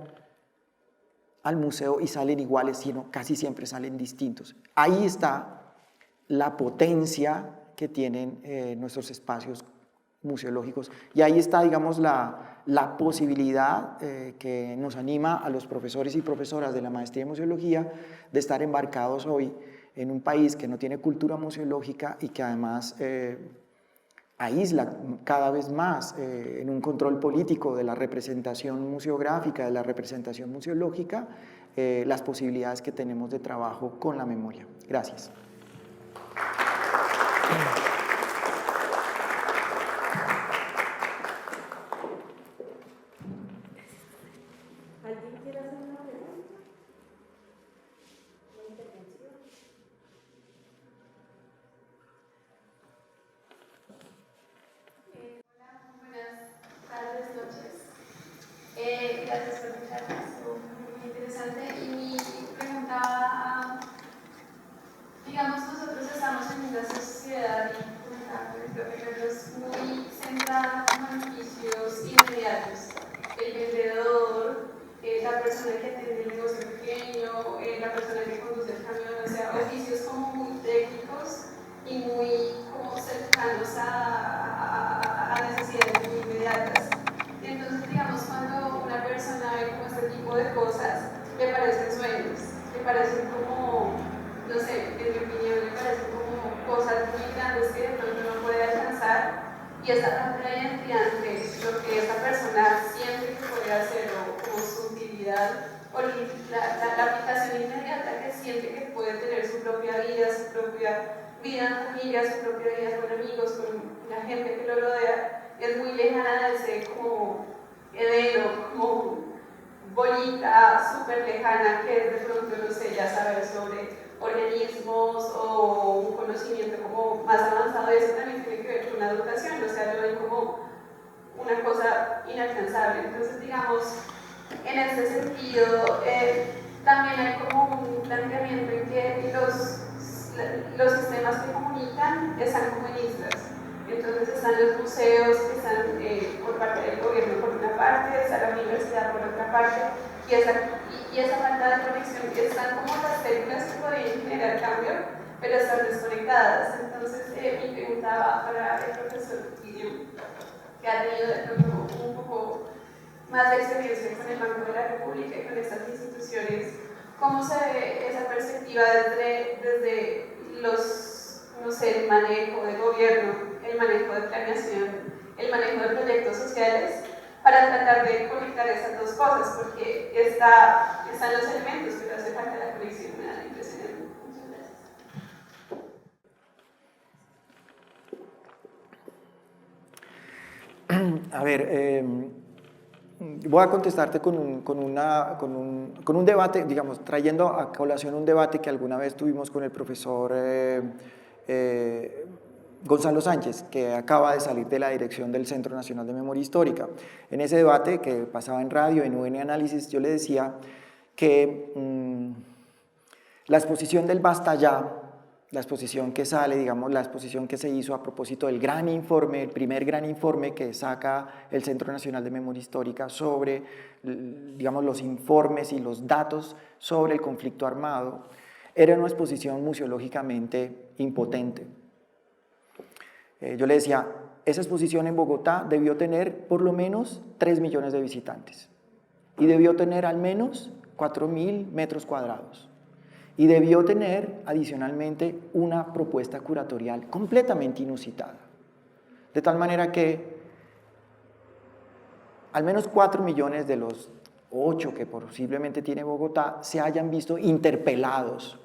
S3: al museo y salen iguales, sino casi siempre salen distintos. Ahí está la potencia que tienen nuestros espacios museológicos, y ahí está, digamos, la posibilidad que nos anima a los profesores y profesoras de la maestría en museología de estar embarcados hoy en un país que no tiene cultura museológica y que además aísla cada vez más en un control político de la representación museográfica, de la representación museológica, las posibilidades que tenemos de trabajo con la memoria. Gracias.
S4: parecen como, no sé, en mi opinión, me parecen como cosas muy grandes que de pronto no puede alcanzar, y esa parte de la identidad entre lo que esa persona siente que puede hacer o como su utilidad o la aplicación inmediata que siente que puede tener su propia vida en familia, su propia vida con amigos, con la gente que lo rodea, es muy lejana de ese como Edeno, como bolita súper lejana que es de pronto, no sé, ya saber sobre organismos o un conocimiento como más avanzado de eso también tiene que ver con la educación, o sea, lo ven como una cosa inalcanzable. Entonces, digamos, en este sentido, también hay como un planteamiento en que los sistemas que comunican están como en islas. Entonces están los museos que están por parte del gobierno por una parte, está la universidad por otra parte, y esa falta de conexión, están como las células que podrían generar cambio, pero están desconectadas. Entonces mi pregunta va para el profesor Guillermo, que ha tenido de pronto un poco más de experiencia con el Banco de la República y con estas instituciones. ¿Cómo se ve esa perspectiva desde los, no sé, el manejo de gobierno, el manejo de planeación, el manejo de proyectos sociales, para tratar de conectar esas dos cosas? Porque están los elementos, pero hace falta la conexión, me da la impresión. Muchas gracias.
S3: A ver, voy a contestarte con un debate, digamos, trayendo a colación un debate que alguna vez tuvimos con el profesor Gonzalo Sánchez, que acaba de salir de la dirección del Centro Nacional de Memoria Histórica. En ese debate que pasaba en radio, en UN Análisis, yo le decía que la exposición del Basta Ya, la exposición que sale, digamos, la exposición que se hizo a propósito del gran informe, el primer gran informe que saca el Centro Nacional de Memoria Histórica sobre, digamos, los informes y los datos sobre el conflicto armado, era una exposición museológicamente impotente. Yo le decía, esa exposición en Bogotá debió tener por lo menos 3 millones de visitantes y debió tener al menos 4.000 metros cuadrados. Y debió tener adicionalmente una propuesta curatorial completamente inusitada. De tal manera que al menos 4 millones de los 8 que posiblemente tiene Bogotá se hayan visto interpelados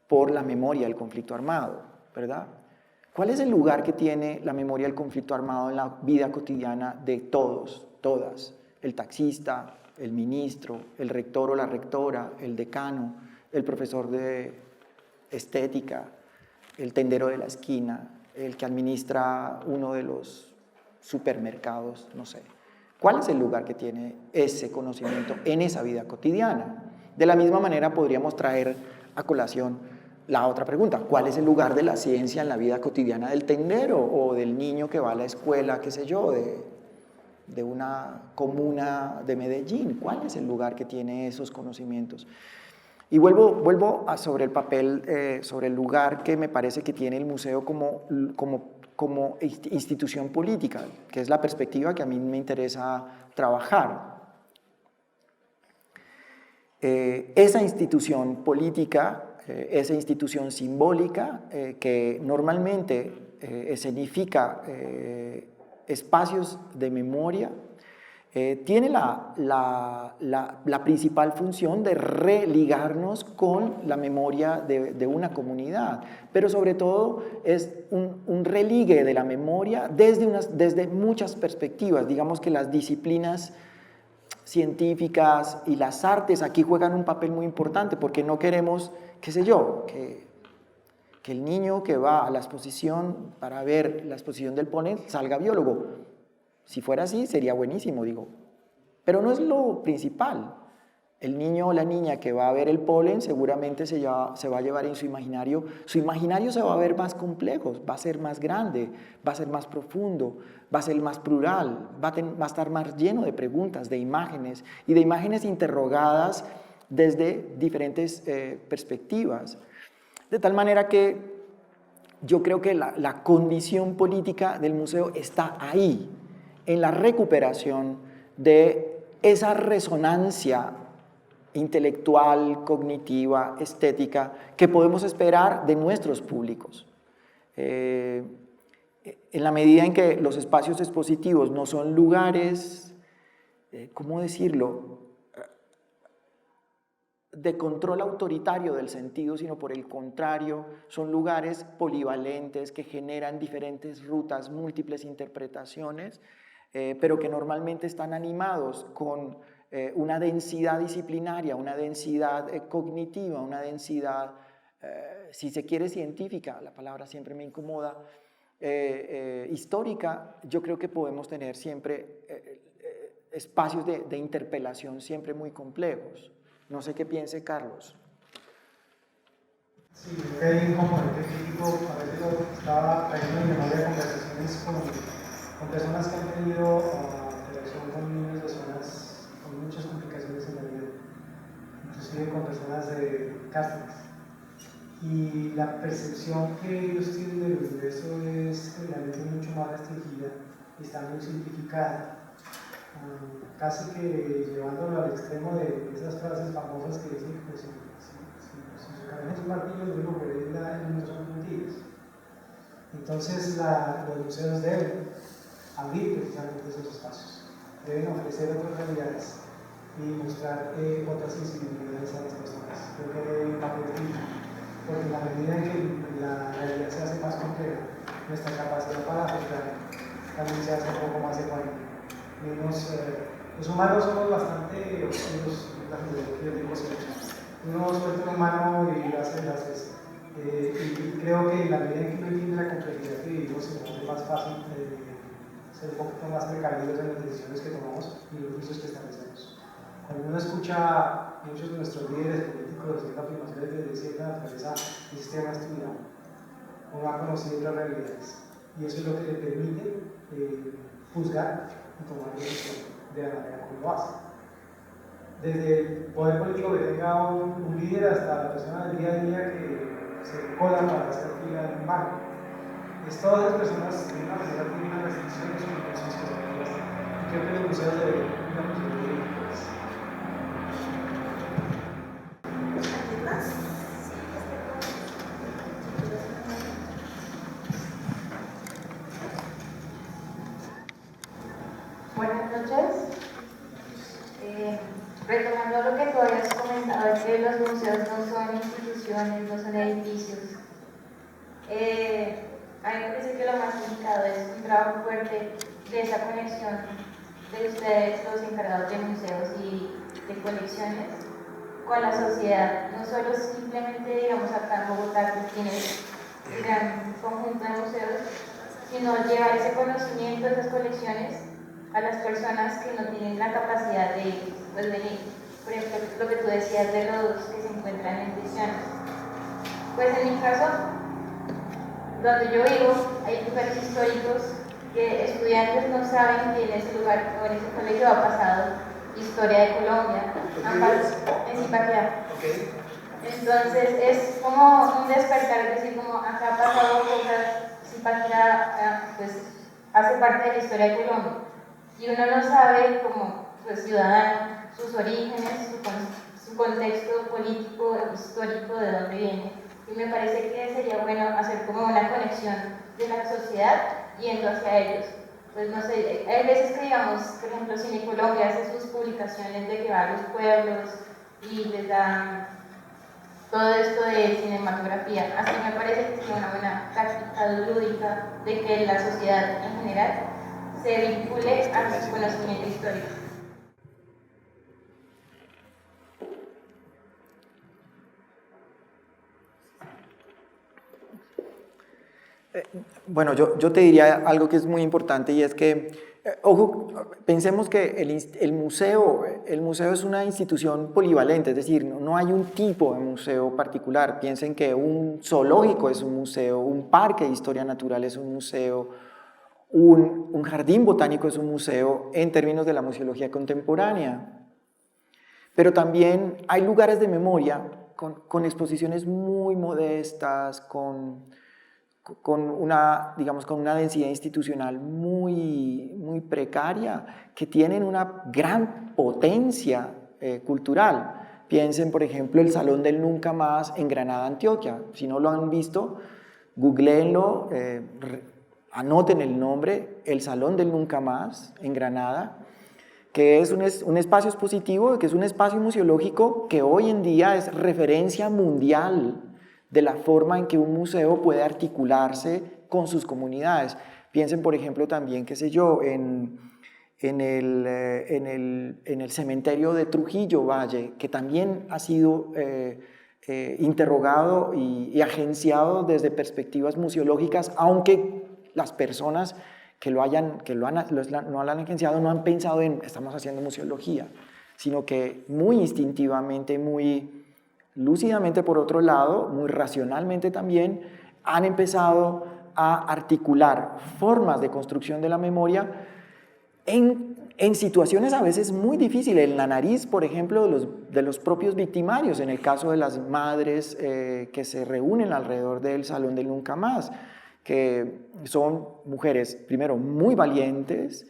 S3: por la memoria del conflicto armado, ¿verdad? ¿Cuál es el lugar que tiene la memoria del conflicto armado en la vida cotidiana de todos, todas? El taxista, el ministro, el rector o la rectora, el decano, el profesor de estética, el tendero de la esquina, el que administra uno de los supermercados, no sé. ¿Cuál es el lugar que tiene ese conocimiento en esa vida cotidiana? De la misma manera podríamos traer a colación la otra pregunta: ¿cuál es el lugar de la ciencia en la vida cotidiana del tendero o del niño que va a la escuela, qué sé yo, de una comuna de Medellín? ¿Cuál es el lugar que tiene esos conocimientos? Y vuelvo sobre el papel, sobre el lugar que me parece que tiene el museo como institución política, que es la perspectiva que a mí me interesa trabajar. Esa institución política, esa institución simbólica que normalmente escenifica espacios de memoria, tiene la principal función de religarnos con la memoria de una comunidad, pero sobre todo es un religue de la memoria desde muchas perspectivas. Digamos que las disciplinas científicas y las artes aquí juegan un papel muy importante, porque no queremos, qué sé yo, que el niño que va a la exposición para ver la exposición del polen salga biólogo. Si fuera así, sería buenísimo, digo. Pero no es lo principal. El niño o la niña que va a ver el polen seguramente se va a llevar en su imaginario se va a ver más complejo, va a ser más grande, va a ser más profundo, va a ser más plural, va a estar más lleno de preguntas, de imágenes, y de imágenes interrogadas desde diferentes perspectivas. De tal manera que yo creo que la condición política del museo está ahí, en la recuperación de esa resonancia intelectual, cognitiva, estética, que podemos esperar de nuestros públicos. En la medida en que los espacios expositivos no son lugares, ¿cómo decirlo?, de control autoritario del sentido, sino por el contrario, son lugares polivalentes que generan diferentes rutas, múltiples interpretaciones, pero que normalmente están animados con una densidad disciplinaria, una densidad cognitiva, una densidad, si se quiere, científica, la palabra siempre me incomoda, histórica. Yo creo que podemos tener siempre espacios de interpelación siempre muy complejos. No sé qué piense Carlos.
S1: Sí, creo que hay un componente crítico, a veces lo estaba trayendo en memoria de conversaciones con personas que han tenido relación con niños de zonas con muchas complicaciones en la vida, inclusive con personas de cárceles. Y la percepción que ellos tienen del universo es realmente mucho más restringida y está muy simplificada. Casi que llevándolo al extremo de esas frases famosas que dicen que si su cabeza es un martillo, lo único que ve en el mundo son puntillas. Entonces los museos deben abrir precisamente esos espacios, deben ofrecer otras realidades y mostrar otras sensibilidades a las personas. Creo que hay un papel crítico, porque en la medida en que la realidad se hace más compleja, nuestra capacidad para afectar también se hace un poco más ecuánime. Los humanos somos bastante obscuros en la filosofía de cosas. Uno suelta un humano y lo hace las veces. Y creo que en la medida en que uno entiende la complejidad que vivimos, se nos hace más fácil ser un poquito más precavidos en las decisiones que tomamos y los juicios que establecemos. Cuando uno escucha a muchos de nuestros líderes políticos haciendo afirmaciones de cierta naturaleza, el sistema estudiado, uno ha conocido otras realidades. Y eso es lo que le permite juzgar y tomar decisión de la manera como lo hace. Desde el poder político que tenga un líder hasta la persona del día a día que se cola para hacer fila en un banco. Todas esas personas de una manera tienen una restricción de sus conciencias. Y creo que los museos deberían tener una posibilidad de
S5: Buenas noches. Retomando lo que tú habías comentado, es que los museos no son instituciones, no son edificios. A mí me parece que lo más indicado es un trabajo fuerte de esa conexión de ustedes, los encargados de museos y de colecciones, con la sociedad. No solo simplemente, digamos, acá en Bogotá, que tiene un gran conjunto de museos, sino llevar ese conocimiento de esas colecciones a las personas que no tienen la capacidad de venir. Por ejemplo, lo que tú decías de los que se encuentran en prisiones. Pues en mi caso, donde yo vivo, hay lugares históricos que estudiantes no saben que en ese lugar o en ese colegio ha pasado historia de Colombia, en Zipaquirá. Entonces es como un despertar, es decir, como acá ha pasado cosas, Zipaquirá pues hace parte de la historia de Colombia. Y uno no sabe, como pues, ciudadano, sus orígenes, su contexto político, histórico, de dónde viene. Y me parece que sería bueno hacer como una conexión de la sociedad yendo hacia ellos. Pues no sé, hay veces que digamos, por ejemplo, Cine Colombia hace sus publicaciones de que va a los pueblos y les dan todo esto de cinematografía. Así me parece que sería una buena táctica lúdica de que la sociedad en general se vincule a su conocimiento histórico.
S3: Bueno, yo te diría algo que es muy importante y es que, ojo, pensemos que el museo es una institución polivalente, es decir, no hay un tipo de museo particular. Piensen que un zoológico es un museo, un parque de historia natural es un museo, un jardín botánico es un museo en términos de la museología contemporánea. Pero también hay lugares de memoria con exposiciones muy modestas, con una densidad institucional muy precaria, que tienen una gran potencia cultural. Piensen, por ejemplo, el Salón del Nunca Más en Granada, Antioquia. Si no lo han visto, googleenlo, anoten el nombre, el Salón del Nunca Más en Granada, que es un espacio expositivo, que es un espacio museológico que hoy en día es referencia mundial de la forma en que un museo puede articularse con sus comunidades. Piensen, por ejemplo, también, qué sé yo, en el cementerio de Trujillo Valle, que también ha sido interrogado y agenciado desde perspectivas museológicas, aunque las personas que no lo han agenciado no han pensado en estamos haciendo museología, sino que muy instintivamente, muy lúcidamente por otro lado, muy racionalmente también, han empezado a articular formas de construcción de la memoria en situaciones a veces muy difíciles, en la nariz, por ejemplo, de los propios victimarios, en el caso de las madres que se reúnen alrededor del Salón del Nunca Más, que son mujeres, primero, muy valientes,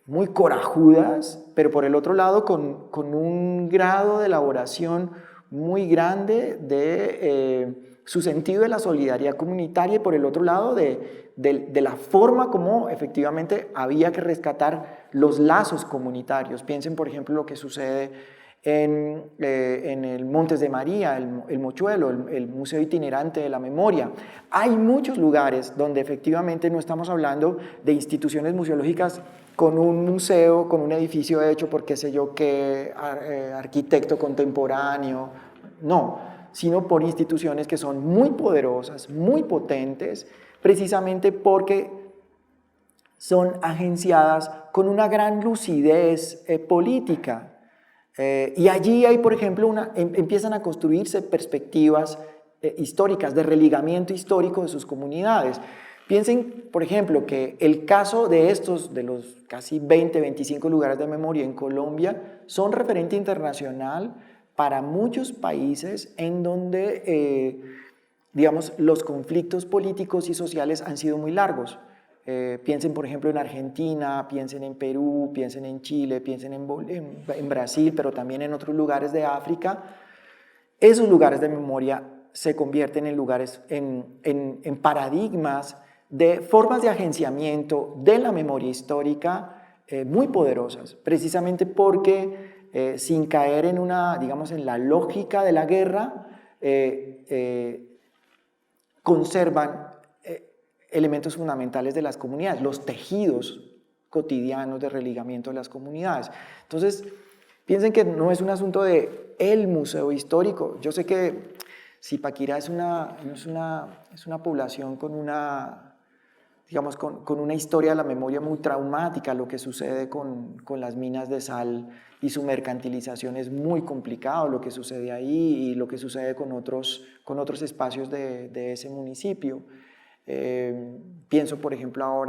S3: muy corajudas, pero por el otro lado con un grado de elaboración muy grande de su sentido de la solidaridad comunitaria y por el otro lado de la forma como efectivamente había que rescatar los lazos comunitarios. Piensen, por ejemplo, lo que sucede en el Montes de María, el Mochuelo, el Museo Itinerante de la Memoria. Hay muchos lugares donde efectivamente no estamos hablando de instituciones museológicas con un museo, con un edificio hecho por qué sé yo qué arquitecto contemporáneo, no, sino por instituciones que son muy poderosas, muy potentes, precisamente porque son agenciadas con una gran lucidez política. Y allí hay, por ejemplo, empiezan a construirse perspectivas históricas, de religamiento histórico de sus comunidades. Piensen, por ejemplo, que el caso de los casi 20, 25 lugares de memoria en Colombia son referente internacional para muchos países en donde, digamos, los conflictos políticos y sociales han sido muy largos. Piensen, por ejemplo, en Argentina, piensen en Perú, piensen en Chile, piensen en Brasil, pero también en otros lugares de África. Esos lugares de memoria se convierten en lugares, en paradigmas de formas de agenciamiento de la memoria histórica muy poderosas, precisamente porque sin caer en digamos, en la lógica de la guerra, conservan elementos fundamentales de las comunidades, los tejidos cotidianos de religamiento de las comunidades. Entonces, piensen que no es un asunto de el museo histórico. Yo sé que Zipaquirá es una población con una, digamos, con una historia de la memoria muy traumática. Lo que sucede con las minas de sal y su mercantilización es muy complicado, lo que sucede ahí y lo que sucede con otros espacios de ese municipio. Pienso, por ejemplo,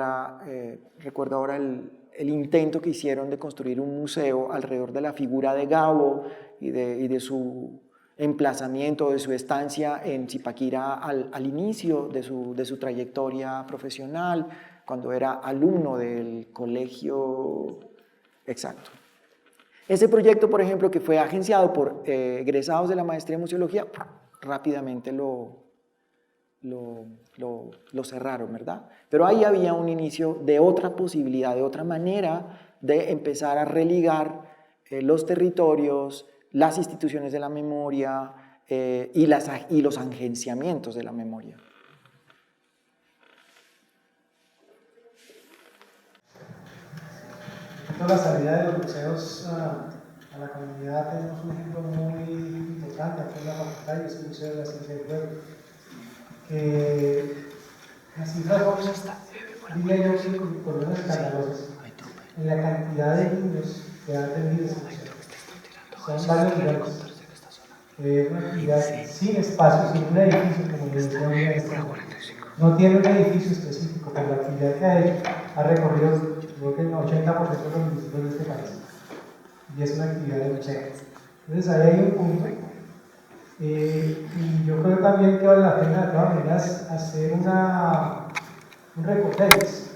S3: recuerdo ahora el intento que hicieron de construir un museo alrededor de la figura de Gabo y de su emplazamiento, de su estancia en Zipaquirá al inicio de su trayectoria profesional, cuando era alumno del colegio. Exacto. Ese proyecto, por ejemplo, que fue agenciado por egresados de la maestría en museología, rápidamente lo cerraron, ¿verdad? Pero ahí había un inicio de otra posibilidad, de otra manera de empezar a religar los territorios, las instituciones de la memoria y los agenciamientos de la memoria.
S1: La salida de los museos a la comunidad tenemos un ejemplo muy importante aquí en la facultad y es el Museo de la Ciencia del Pueblo. Las cifras son, diría yo, por lo menos escandalosas en la cantidad de niños que han tenido ese museo. Son varios millones. Una actividad sin espacio, sin un edificio, como les decía, no tiene un edificio específico, pero la actividad que ha hecho ha recorrido, creo que el 80% de los municipios de este país. Y es una actividad de museo. Entonces ahí hay un punto. Y yo creo también que vale la pena de todas maneras hacer un recorderis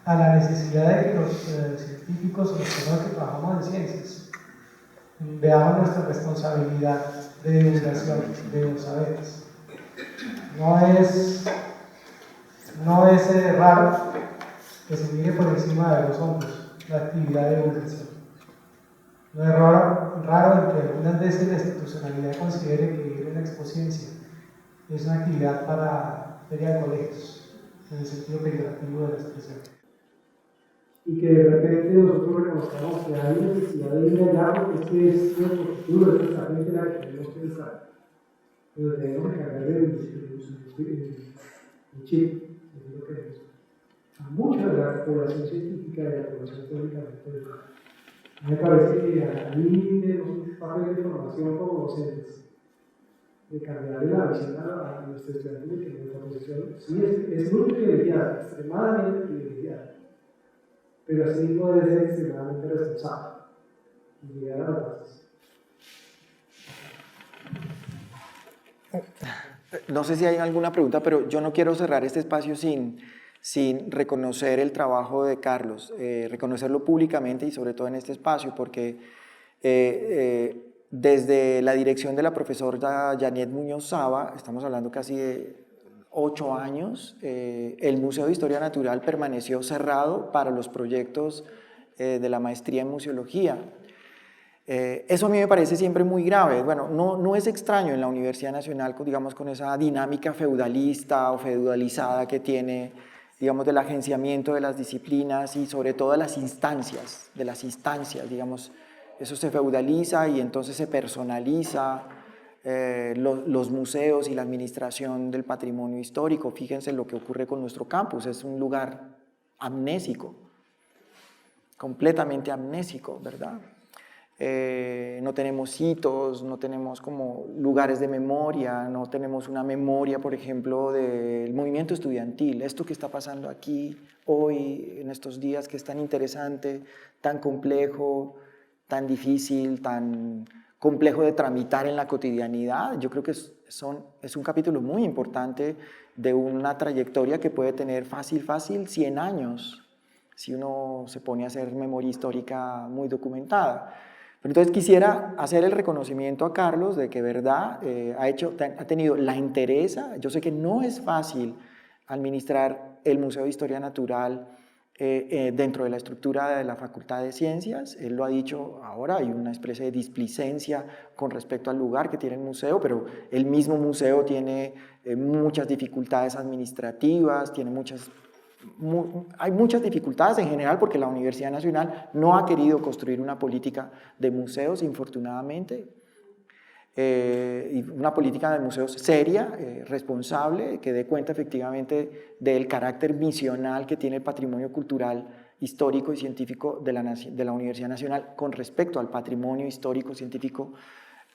S1: a la necesidad de que los científicos o los personas que trabajamos en ciencias veamos nuestra responsabilidad de divulgación de los saberes. No es raro que se mire por encima de los hombros la actividad de divulgación. No es raro en que algunas veces la institucionalidad considere que ir a una exposición es una actividad para feria de colegios, en el sentido peyorativo de la expresión. Y que de repente nosotros reconozcamos que hay necesidad de ir allá porque este es nuestro futuro, es nuestra gente la que tenemos que pensar. Pero tenemos que cargar el chip, es lo que es. A mucha de la población científica y de la población teóricamente educada. Me parece que ahí tenemos un papel de formación como docentes, de cambiarle la visión a nuestros estudiantes de que nuestra posición sí es muy privilegiada, extremadamente privilegiada, pero así mismo debe ser extremadamente responsable y llegar a las bases.
S3: No sé si hay alguna pregunta, pero yo no quiero cerrar este espacio sin reconocer el trabajo de Carlos, reconocerlo públicamente y sobre todo en este espacio, porque desde la dirección de la profesora Janet Muñoz Saba, estamos hablando casi de 8 años, el Museo de Historia Natural permaneció cerrado para los proyectos de la maestría en museología. Eso a mí me parece siempre muy grave. Bueno, no es extraño en la Universidad Nacional, digamos, con esa dinámica feudalista o feudalizada que tiene, digamos, del agenciamiento de las disciplinas y sobre todo de las instancias, digamos, eso se feudaliza y entonces se personaliza los museos y la administración del patrimonio histórico. Fíjense lo que ocurre con nuestro campus, es un lugar amnésico, completamente amnésico, ¿verdad? No tenemos hitos, no tenemos como lugares de memoria, no tenemos una memoria, por ejemplo, del movimiento estudiantil, esto que está pasando aquí hoy, en estos días, que es tan interesante, tan complejo, tan difícil, tan complejo de tramitar en la cotidianidad. Yo creo que es un capítulo muy importante de una trayectoria que puede tener fácil 100 años, si uno se pone a hacer memoria histórica muy documentada. Pero entonces quisiera hacer el reconocimiento a Carlos de que, verdad, ha tenido la entereza. Yo sé que no es fácil administrar el Museo de Historia Natural dentro de la estructura de la Facultad de Ciencias. Él lo ha dicho ahora, hay una especie de displicencia con respecto al lugar que tiene el museo, pero el mismo museo tiene muchas dificultades administrativas, hay muchas dificultades en general porque la Universidad Nacional no ha querido construir una política de museos, infortunadamente, y una política de museos seria, responsable, que dé cuenta efectivamente del carácter misional que tiene el patrimonio cultural, histórico y científico de la Universidad Nacional con respecto al patrimonio histórico, científico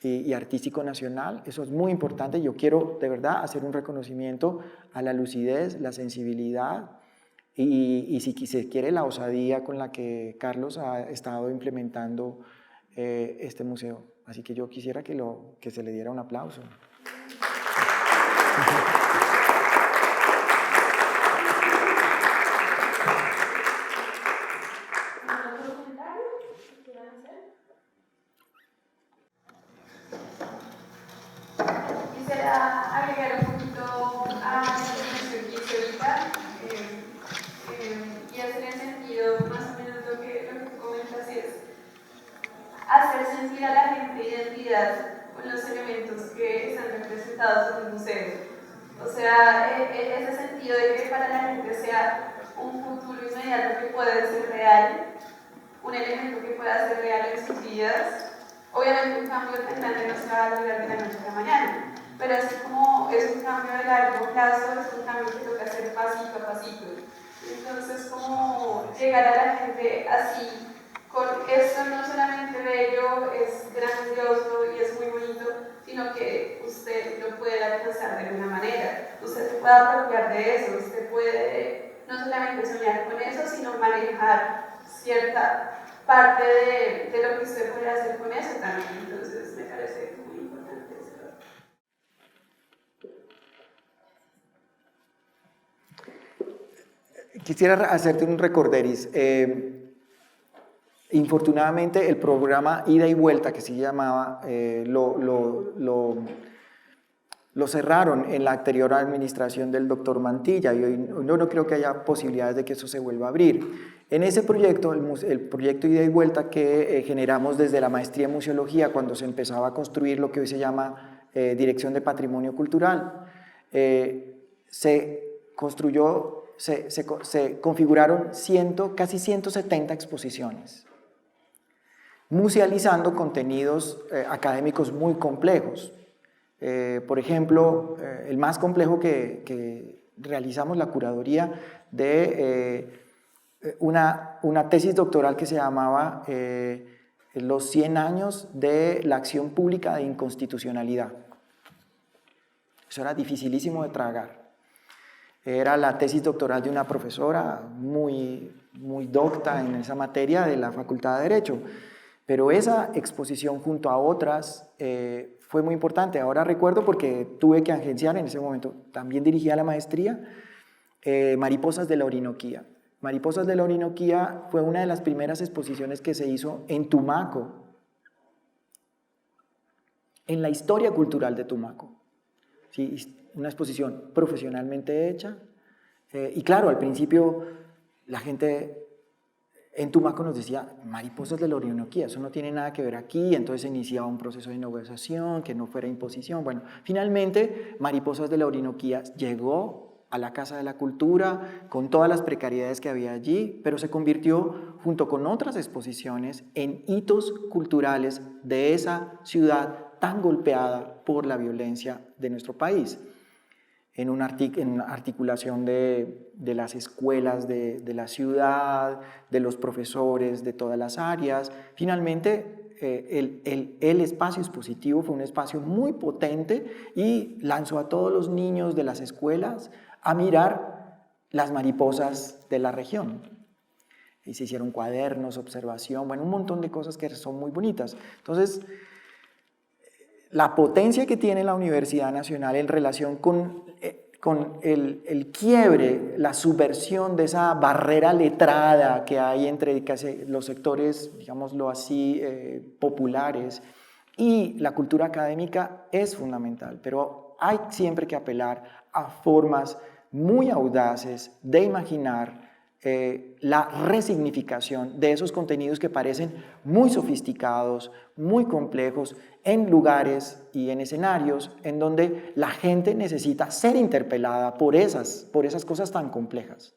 S3: y artístico nacional. Eso es muy importante. Yo quiero de verdad hacer un reconocimiento a la lucidez, la sensibilidad y si se quiere la osadía con la que Carlos ha estado implementando este museo. Así que yo quisiera que se le diera un aplauso.
S4: Quisiera agregar un poquito a la definición que hice ahorita, y hacer en sentido más o menos lo que tú comentas, es hacer sentir a la gente identidad con los elementos que están representados en el museo. O sea, ese sentido de que para la gente sea un futuro inmediato que pueda ser real, un elemento que pueda ser real en sus vidas. Obviamente un cambio tan grande no se va a lograr de la noche a la mañana, pero así como es un cambio de largo plazo, es un cambio que toca hacer pasito a pasito. Entonces, como llegar a la gente así, con esto no solamente bello, es grandioso y es muy bonito, sino que usted lo puede alcanzar de alguna manera. Usted se puede apropiar de eso, usted puede no solamente soñar con eso, sino manejar cierta parte de lo que usted puede hacer con eso también. Entonces, me parece muy importante eso.
S3: Quisiera hacerte un recorderis. Infortunadamente, el programa Ida y Vuelta, que se llamaba, lo cerraron en la anterior administración del doctor Mantilla y hoy no creo que haya posibilidades de que eso se vuelva a abrir. En ese proyecto, el proyecto Ida y Vuelta que generamos desde la maestría en museología cuando se empezaba a construir lo que hoy se llama Dirección de Patrimonio Cultural, se configuraron casi 170 exposiciones, musealizando contenidos académicos muy complejos. Por ejemplo, el más complejo que realizamos la curaduría de una tesis doctoral que se llamaba Los 100 años de la acción pública de inconstitucionalidad. Eso era dificilísimo de tragar. Era la tesis doctoral de una profesora muy docta en esa materia de la Facultad de Derecho. Pero esa exposición junto a otras fue muy importante. Ahora recuerdo porque tuve que agenciar en ese momento, también dirigía la maestría, Mariposas de la Orinoquía. Mariposas de la Orinoquía fue una de las primeras exposiciones que se hizo en Tumaco, en la historia cultural de Tumaco. Sí, una exposición profesionalmente hecha. Y claro, al principio la gente en Tumaco nos decía, Mariposas de la Orinoquía, eso no tiene nada que ver aquí, entonces se iniciaba un proceso de negociación, que no fuera imposición. Bueno, finalmente Mariposas de la Orinoquía llegó a la Casa de la Cultura con todas las precariedades que había allí, pero se convirtió, junto con otras exposiciones, en hitos culturales de esa ciudad tan golpeada por la violencia de nuestro país. En una articulación de las escuelas de la ciudad, de los profesores de todas las áreas. Finalmente, el espacio expositivo fue un espacio muy potente y lanzó a todos los niños de las escuelas a mirar las mariposas de la región. Y se hicieron cuadernos, observación, bueno, un montón de cosas que son muy bonitas. Entonces, la potencia que tiene la Universidad Nacional en relación con el quiebre, la subversión de esa barrera letrada que hay entre los sectores, digámoslo así, populares y la cultura académica es fundamental, pero hay siempre que apelar a formas muy audaces de imaginar la resignificación de esos contenidos que parecen muy sofisticados, muy complejos, en lugares y en escenarios en donde la gente necesita ser interpelada por esas cosas tan complejas.